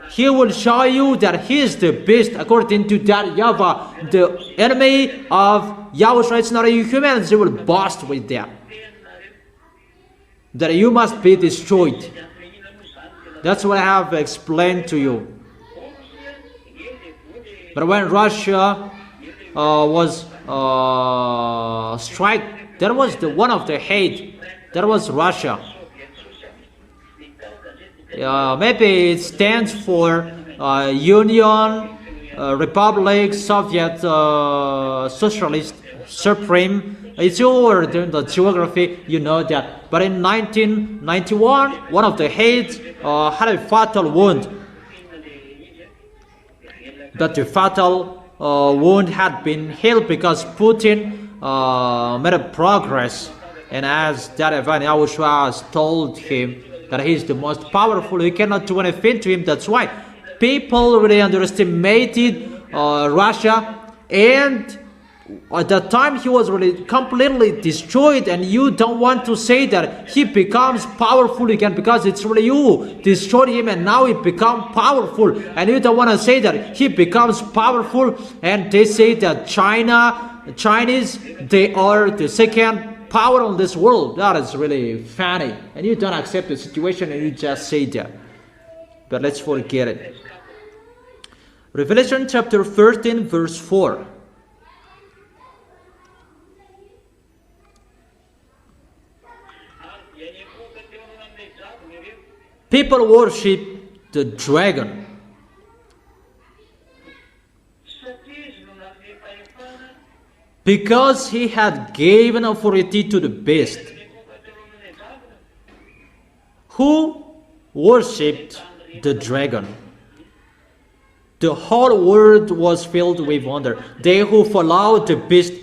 He will show you that he is the best according to that YAHVAH. The enemy of YAHOSHUA is not a human. They will burst with that. That you must be destroyed. That's what I have explained to you. But when Russia was strike, that was the one of the hate. That was Russia. Maybe it stands for Union, Republic, Soviet, Socialist, Supreme. It's over during the geography, you know that. But in 1991, one of the heads had a fatal wound. But the fatal wound had been healed because Putin made a progress. And as that event, YAHOSHUA has told him that he is the most powerful, he cannot do anything to him. That's why people really underestimated Russia, and at that time he was really completely destroyed, and you don't want to say that he becomes powerful again because it's really you destroyed him and now he becomes powerful, and you don't want to say that he becomes powerful. And they say that Chinese, they are the second power on this world. That is really funny, and you don't accept the situation and you just say that. But let's forget it. Revelation chapter 13 verse 4. People worship the dragon because he had given authority to the beast. Who worshipped the dragon? The whole world was filled with wonder. They who followed the beast,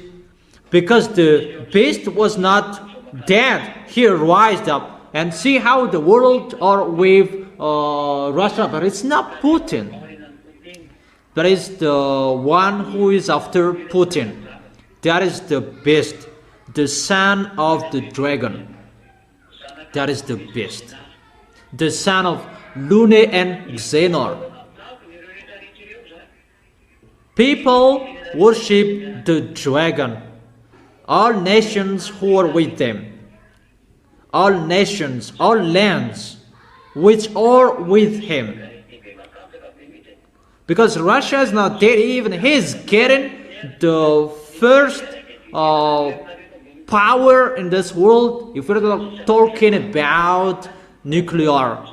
because the beast was not dead, he rised up. And see how the world are with Russia, but it's not Putin. That is the one who is after Putin. That is the beast, the son of the dragon. That is the beast, the son of Lune and Xenor. People worship the dragon. All nations who are with them. All nations, all lands, which are with him. Because Russia is not dead, even he is getting the first power in this world. If we're talking about nuclear,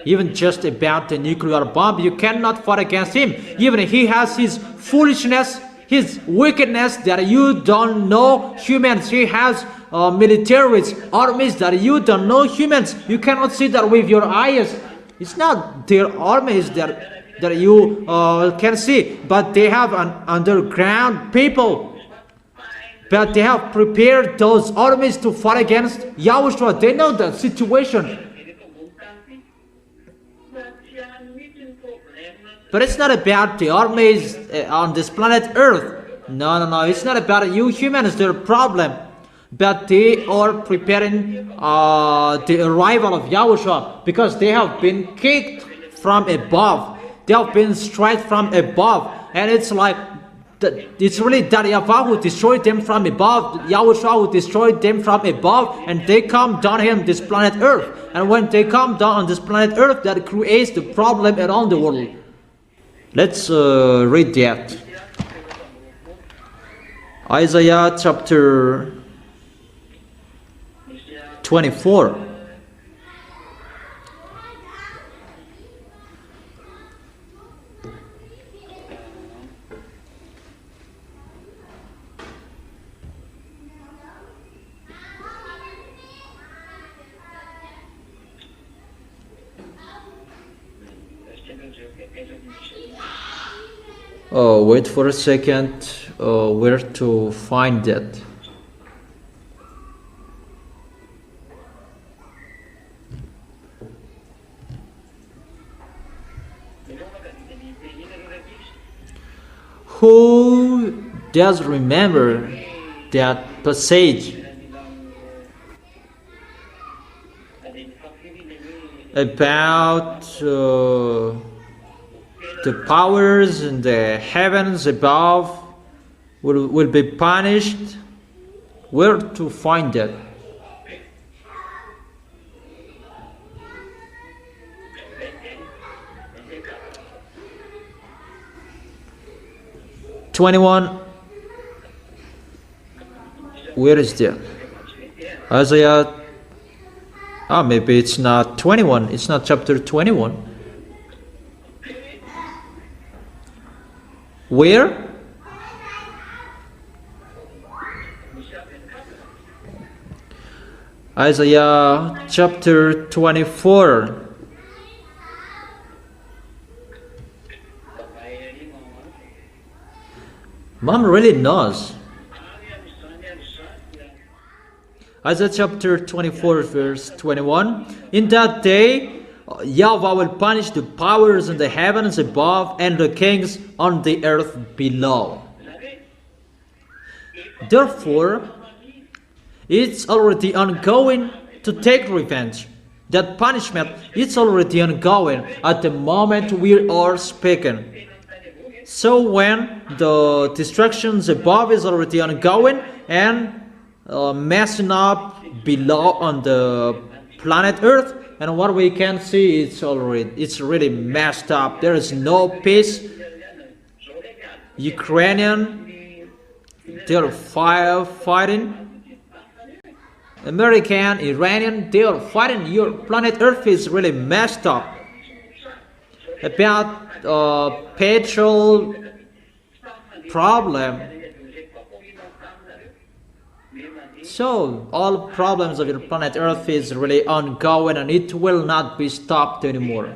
even just about the nuclear bomb, you cannot fight against him. Even he has his foolishness, his wickedness that you don't know humans. He has militaries, armies that you don't know humans. You cannot see that with your eyes. It's not their armies that you can see, but they have an underground people. But they have prepared those armies to fight against YAHOSHUA. They know the situation. But it's not about the armies on this planet Earth. No. It's not about you humans, their problem. But they are preparing the arrival of YAHOSHUA because they have been kicked from above. They have been struck from above. And it's like It's really that YAHVAH who destroyed them from above, YAHOSHUA who destroyed them from above, and they come down here on this planet Earth. And when they come down on this planet Earth, that creates the problem around the world. Let's read that. Isaiah chapter 24. Wait for a second, where to find that? Who does remember that passage about the powers in the heavens above will be punished? Where to find that? Where is that? Isaiah. Maybe it's not 21. It's not chapter 21. Where? Isaiah chapter 24. Mom really knows. Isaiah chapter 24 verse 21. In that day, YAHVAH will punish the powers in the heavens above and the kings on the earth below. Therefore, it's already ongoing to take revenge. That punishment is already ongoing at the moment we are speaking. So when the destructions above is already ongoing and messing up below on the planet Earth, and what we can see, it's really messed up. There is no peace. Ukrainian, they're fighting. American, Iranian, they are fighting. Your planet Earth is really messed up. About petrol problem. So all problems of your planet Earth is really ongoing, and it will not be stopped anymore.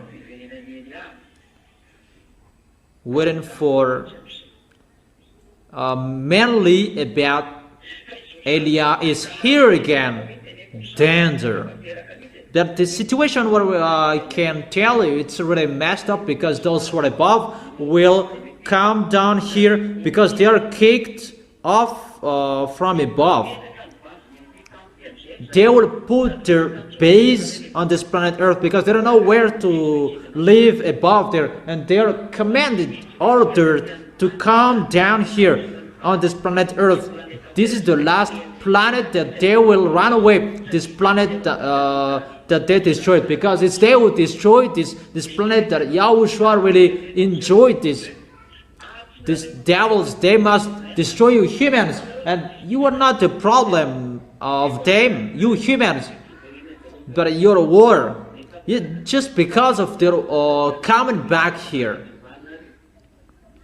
Waiting for mainly about Elia is here again. Danger. That the situation where I can tell you it's really messed up, because those who are above will come down here because they are kicked off from above. They will put their base on this planet Earth because they don't know where to live above there, and they are commanded, ordered to come down here on this planet Earth. This is the last planet that they will run away. This planet that they destroyed, because it's they who destroyed this planet that YAHOSHUA really enjoyed this. These devils, they must destroy you humans, and you are not the problem of them, you humans, but your war, just because of their coming back here.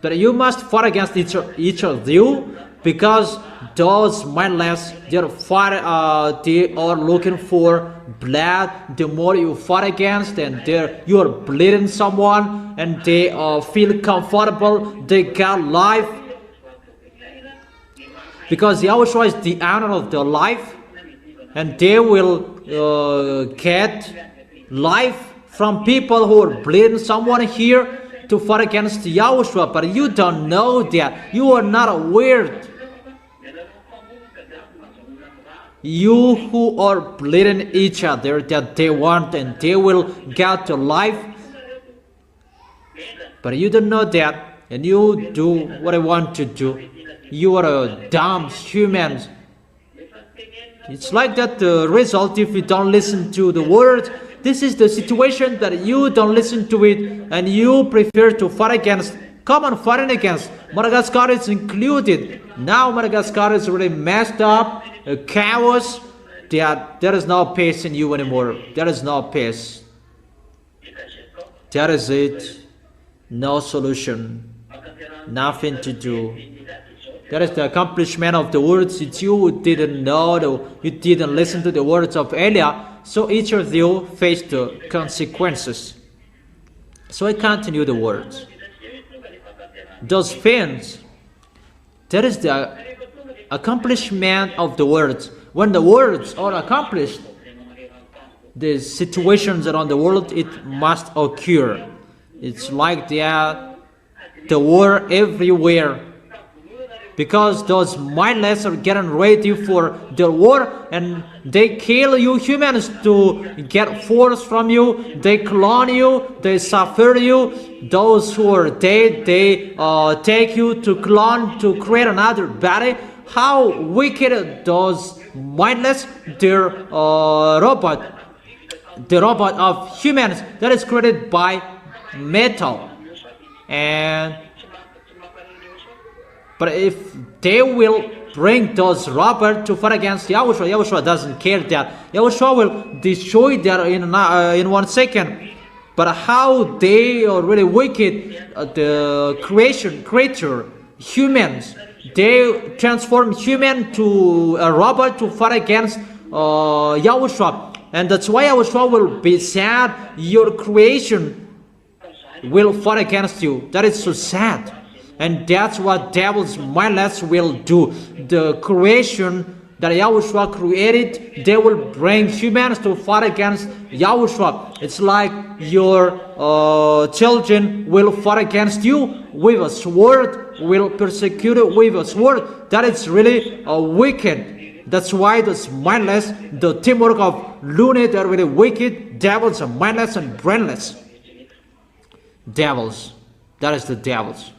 But you must fight against each of you, because those mindless, they are looking for blood. The more you fight against, and you are bleeding someone, and they feel comfortable, they got life. Because YAHOSHUA is the owner of their life, and they will get life from people who are bleeding someone here to fight against YAHOSHUA. But you don't know that. You are not aware. You who are bleeding each other, that they want and they will get to life. But you don't know that and you do what I want to do. You are a dumb human. It's like that the result if you don't listen to the word. This is the situation that you don't listen to it and you prefer to fight against. Come on, fighting against. Madagascar is included. Now Madagascar is really messed up, chaos. There is no peace in you anymore. There is no peace. That is it. No solution. Nothing to do. That is the accomplishment of the words that you didn't know, you didn't listen to the words of Elia, so each of you faced the consequences. So I continue the words. Those things, that is the accomplishment of the words. When the words are accomplished, the situations around the world, it must occur. It's like that, the war everywhere. Because those mindless are getting ready for the war and they kill you humans to get force from you, they clone you, they suffer you. Those who are dead, they take you to clone to create another body. How wicked those mindless, their robot, the robot of humans that is created by metal. But if they will bring those robots to fight against Yahushua, Yahushua doesn't care that. Yahushua will destroy that in 1 second. But how they are really wicked, the creature, humans, they transform human to a robot to fight against Yahushua. And that's why Yahushua will be sad. Your creation will fight against you. That is so sad. And that's what devils mindless will do. The creation that Yahushua created, they will bring humans to fight against Yahushua. It's like your children will fight against you with a sword, will persecute you with a sword. That is really wicked. That's why this mindless, the teamwork of Lune, they're really wicked. Devils are mindless and brainless. Devils. That is the devils.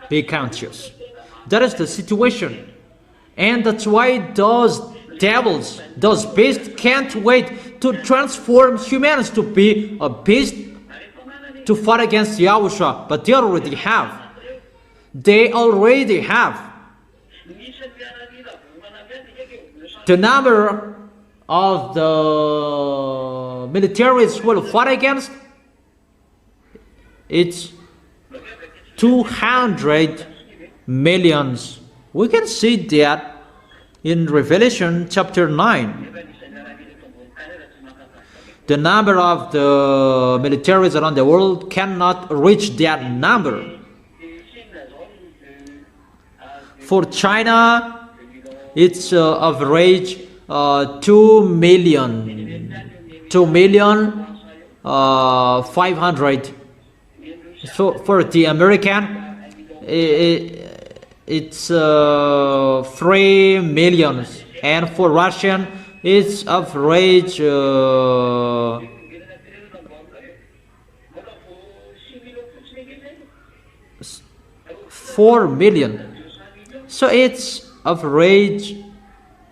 Be conscious. That is the situation. And that's why those devils, those beasts can't wait to transform humans to be a beast to fight against Yahushua. But they already have. They already have. The number of the militaries will fight against, it's 200 millions. We can see that in Revelation chapter 9. The number of the militaries around the world cannot reach that number. For China, it's average 2 million 500. So for the American, it's 3 million, and for Russian, it's average 4 million. So it's average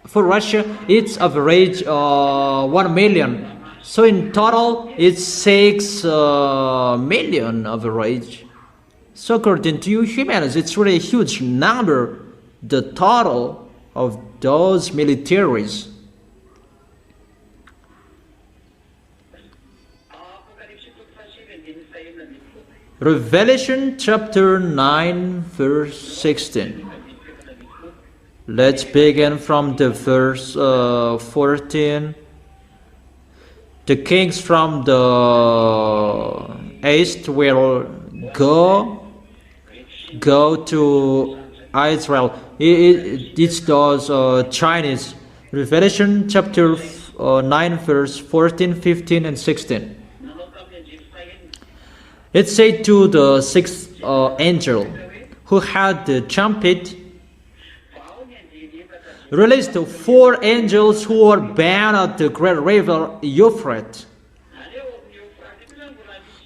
for Russia, it's average 1 million. So in total, it's 6 million average. So according to you humans, it's really a huge number, the total of those militaries. Revelation chapter 9 verse 16. Let's begin from the verse 14. The kings from the east will go to Israel. It's those Chinese. Revelation chapter 9 verse 14, 15 and 16. It said to the sixth angel who had the trumpet, released the 4 angels who were bound at the great river Euphrates.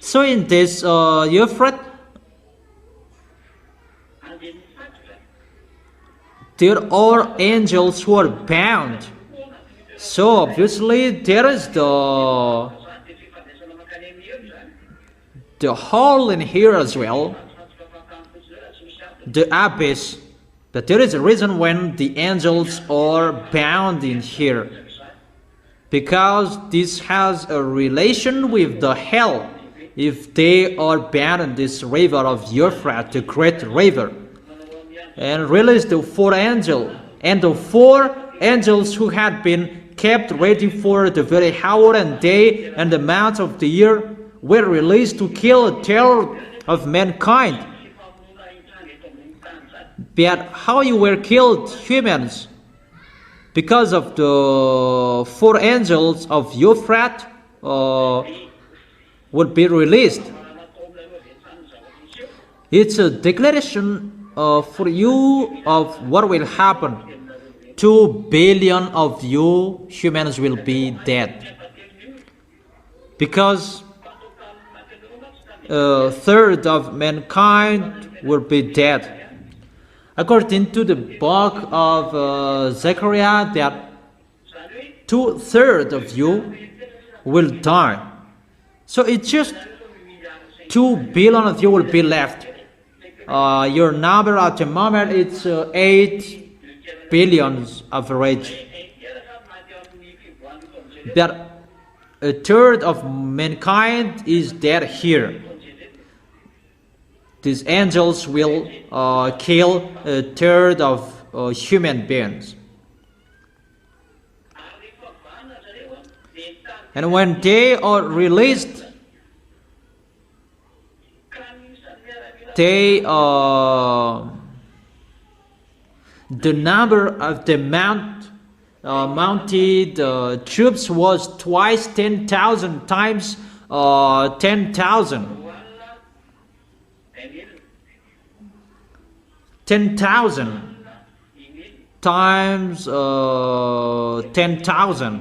So in this Euphrates, there are angels who are bound. So obviously there is the hole in here as well, the abyss. But there is a reason when the angels are bound in here, because this has a relation with the hell. If they are bound in this river of Euphrates, the great river, and release the 4 angels, and the 4 angels who had been kept ready for the very hour and day and the months of the year were released to kill a terror of mankind. But how you were killed, humans? Because of the 4 angels of Euphrates would be released. It's a declaration for you of what will happen. 2 billion of you humans will be dead, because a third of mankind will be dead. According to the book of Zechariah, that 2/3 of you will die. So it's just 2 billion of you will be left. Your number at the moment it's 8 billions average. That a third of mankind is dead here. These angels will kill a third of human beings. And when they are released, they the number of the mounted troops was twice 10,000 times 10,000. 10,000 times 10,000.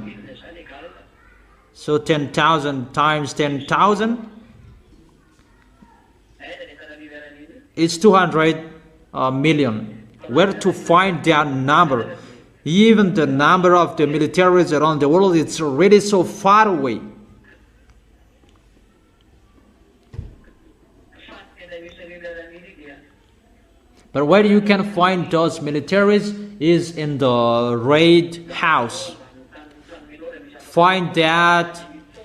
So 10,000 times 10,000 is 200 million. Where to find that number? Even the number of the militaries around the world, it's already so far away. But where you can find those militaries is in the Red House. Find that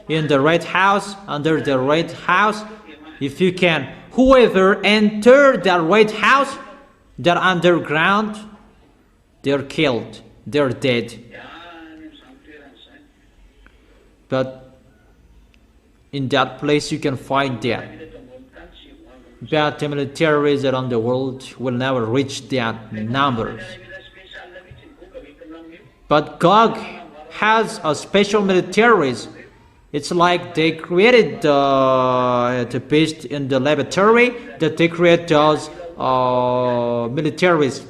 in the Red House, under the Red House, if you can. Whoever entered that Red House, that underground, they're killed, they're dead. But in that place you can find that. But the militaries around the world will never reach that numbers. But God has a special militaries. It's like they created the beast in the laboratory, that they create those militaries.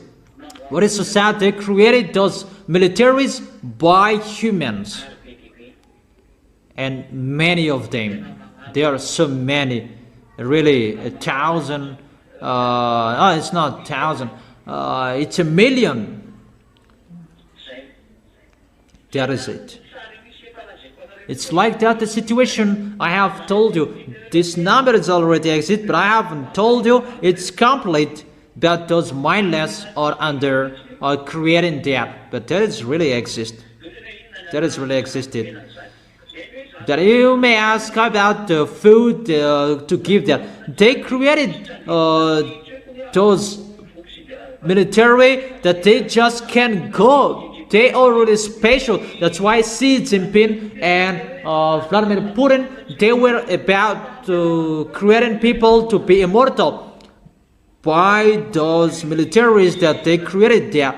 What is so sad? They created those militaries by humans, and many of them. There are so many. Really, 1,000. It's not 1,000. It's 1,000,000. That is it. It's like that the situation I have told you. This number is already exist, but I haven't told you it's complete. But those mindless are under creating that. But that is really exist. That is really existed. That you may ask about the food to give that. They created those military that they just can't go. They are really special. That's why Xi Jinping and Vladimir Putin, they were about to creating people to be immortal by those militaries that they created there.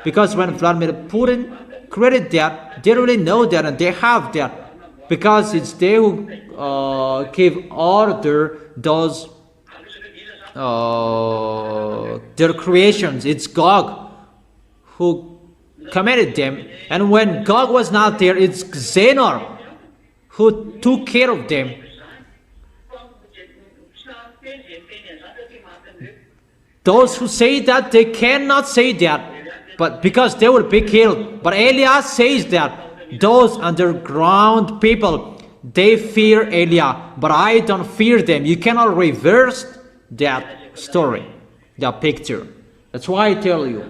Because when Vladimir Putin created that, they really know that and they have that. Because it's they who give order those their creations. It's God who commanded them, and when God was not there, it's Xenor who took care of them. Those who say that, they cannot say that. but because they will be killed. But Elijah says that those underground people, they fear Elijah, but I don't fear them. You cannot reverse that story, that picture. That's why I tell you,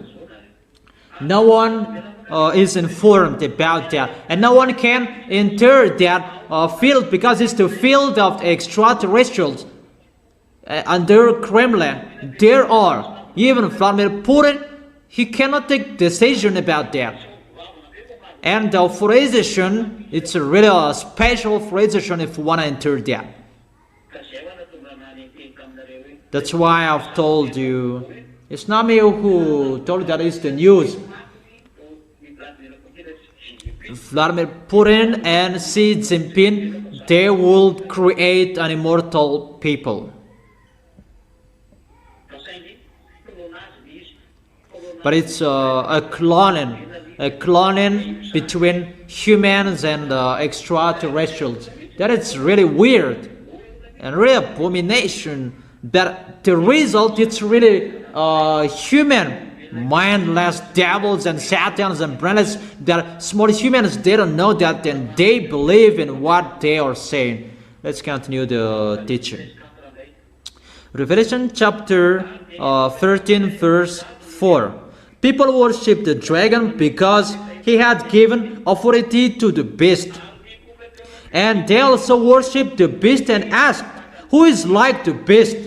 no one is informed about that, and no one can enter that field, because it's the field of extraterrestrials. Under Kremlin, there are, even Vladimir Putin, he cannot take decision about that. And the authorization, it's a really a special authorization if you want to enter that. That's why I've told you, it's not me who told you that, it's the news. Vladimir Putin and Xi Jinping, they will create an immortal people. But it's a cloning between humans and extraterrestrials. That is really weird and really abomination. That the result, it's really human, mindless devils and satans and brainless, that small humans, they don't know that, and they believe in what they are saying. Let's continue the teaching. Revelation chapter 13 verse 4. People worship the dragon because he had given authority to the beast. And they also worship the beast and asked, who is like the beast?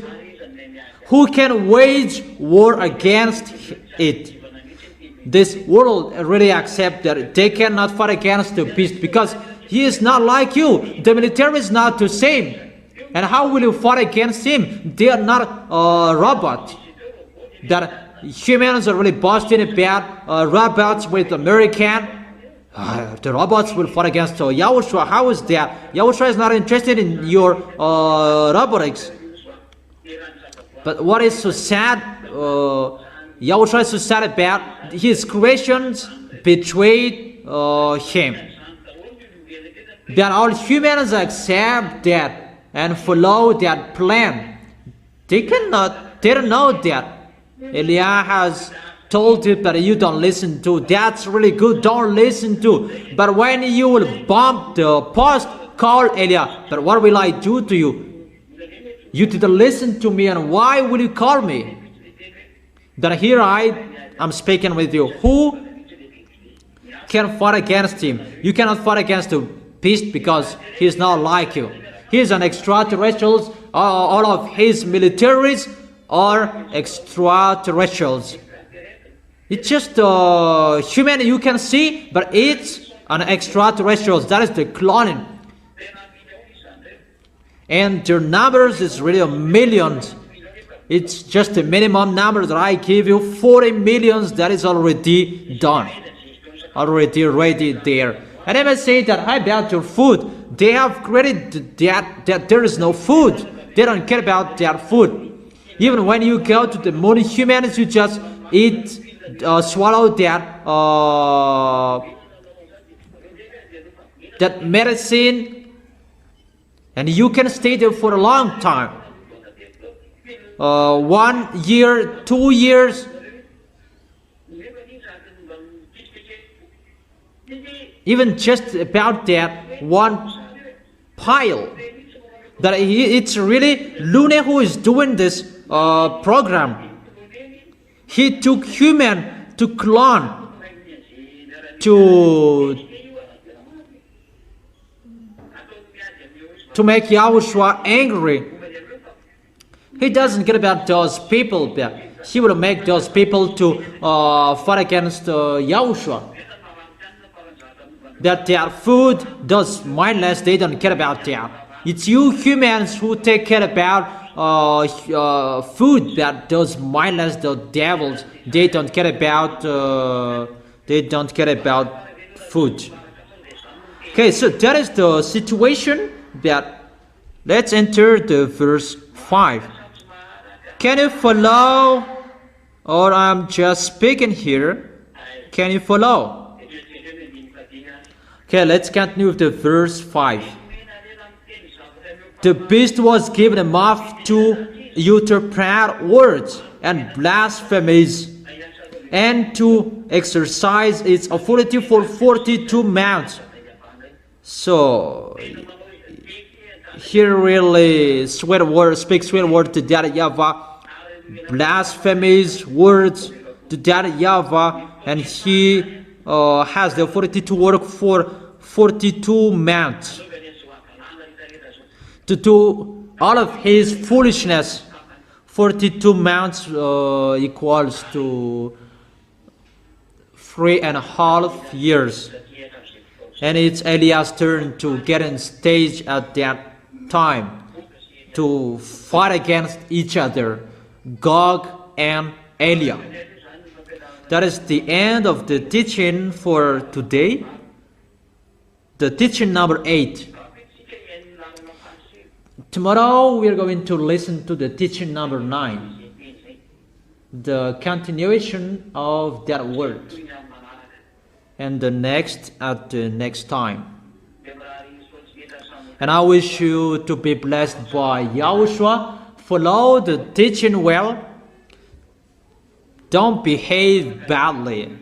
Who can wage war against it? This world really accepts that they cannot fight against the beast because he is not like you. The military is not the same. And how will you fight against him? They are not robots. That humans are really busting about robots with American. The robots will fight against Yahushua. How is that? Yahushua is not interested in your robotics. But what is so sad, Yahushua is so sad about, his creations betrayed him. That all humans accept that and follow that plan. They don't know that. Elijah has told you that you don't listen to. That's really good, don't listen to. But when you will bump the post, call Elijah. But what will I do to you? You didn't listen to me, and why will you call me? That here I'm speaking with you. Who can fight against him? You cannot fight against the beast because he is not like you. He is an extraterrestrial. All of his militaries are extraterrestrials. It's just human you can see, but it's an extraterrestrial. That is the cloning. And their numbers is really millions. It's just a minimum number that I give you. 40 millions, that is already done. Already ready there. And I must say that how about your food? They have created that there is no food. They don't care about their food. Even when you go to the moon, humans, you just eat, swallow that medicine, and you can stay there for a long time. 1 year, 2 years. Even just about that one pile. That it's really Lune who is doing this program. He took human to clone, to make Yahushua angry. He doesn't care about those people, but he will make those people to fight against Yahushua. That their food does mindless, they don't care about that. It's you humans who take care about food that does mindless, the devils. They don't care about food. Okay, so that is the situation. That let's enter the verse 5. Can you follow? Or I'm just speaking here. Can you follow? Okay, let's continue with the verse 5. The beast was given a mouth to utter proud words and blasphemies. and to exercise its authority for 42 months. So he really speaks swear word to that YAHVAH, blasphemous words to that YAHVAH, and he has the authority to work for 42 months to do all of his foolishness. 42 months equals to 3.5 years. And it's Eliah's turn to get on stage at that time to fight against each other, Gog and Eliah. That is the end of the teaching for today. The teaching number 8. Tomorrow we are going to listen to the teaching number 9. The continuation of that word. And the next at the next time. And I wish you to be blessed by YAHOSHUA. Follow the teaching well. Don't behave badly.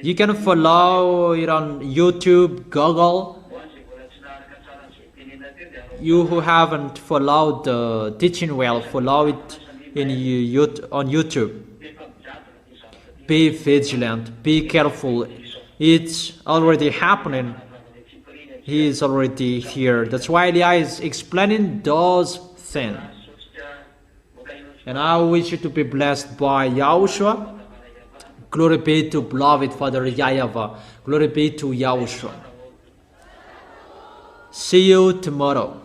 You can follow it on YouTube, Google. You who haven't followed the teaching well, follow it on YouTube. Be vigilant. Be careful. It's already happening. He is already here. That's why Eliah is explaining those things. And I wish you to be blessed by YAHOSHUA. Glory be to beloved Father YAHVAH. Glory be to YAHOSHUA. See you tomorrow.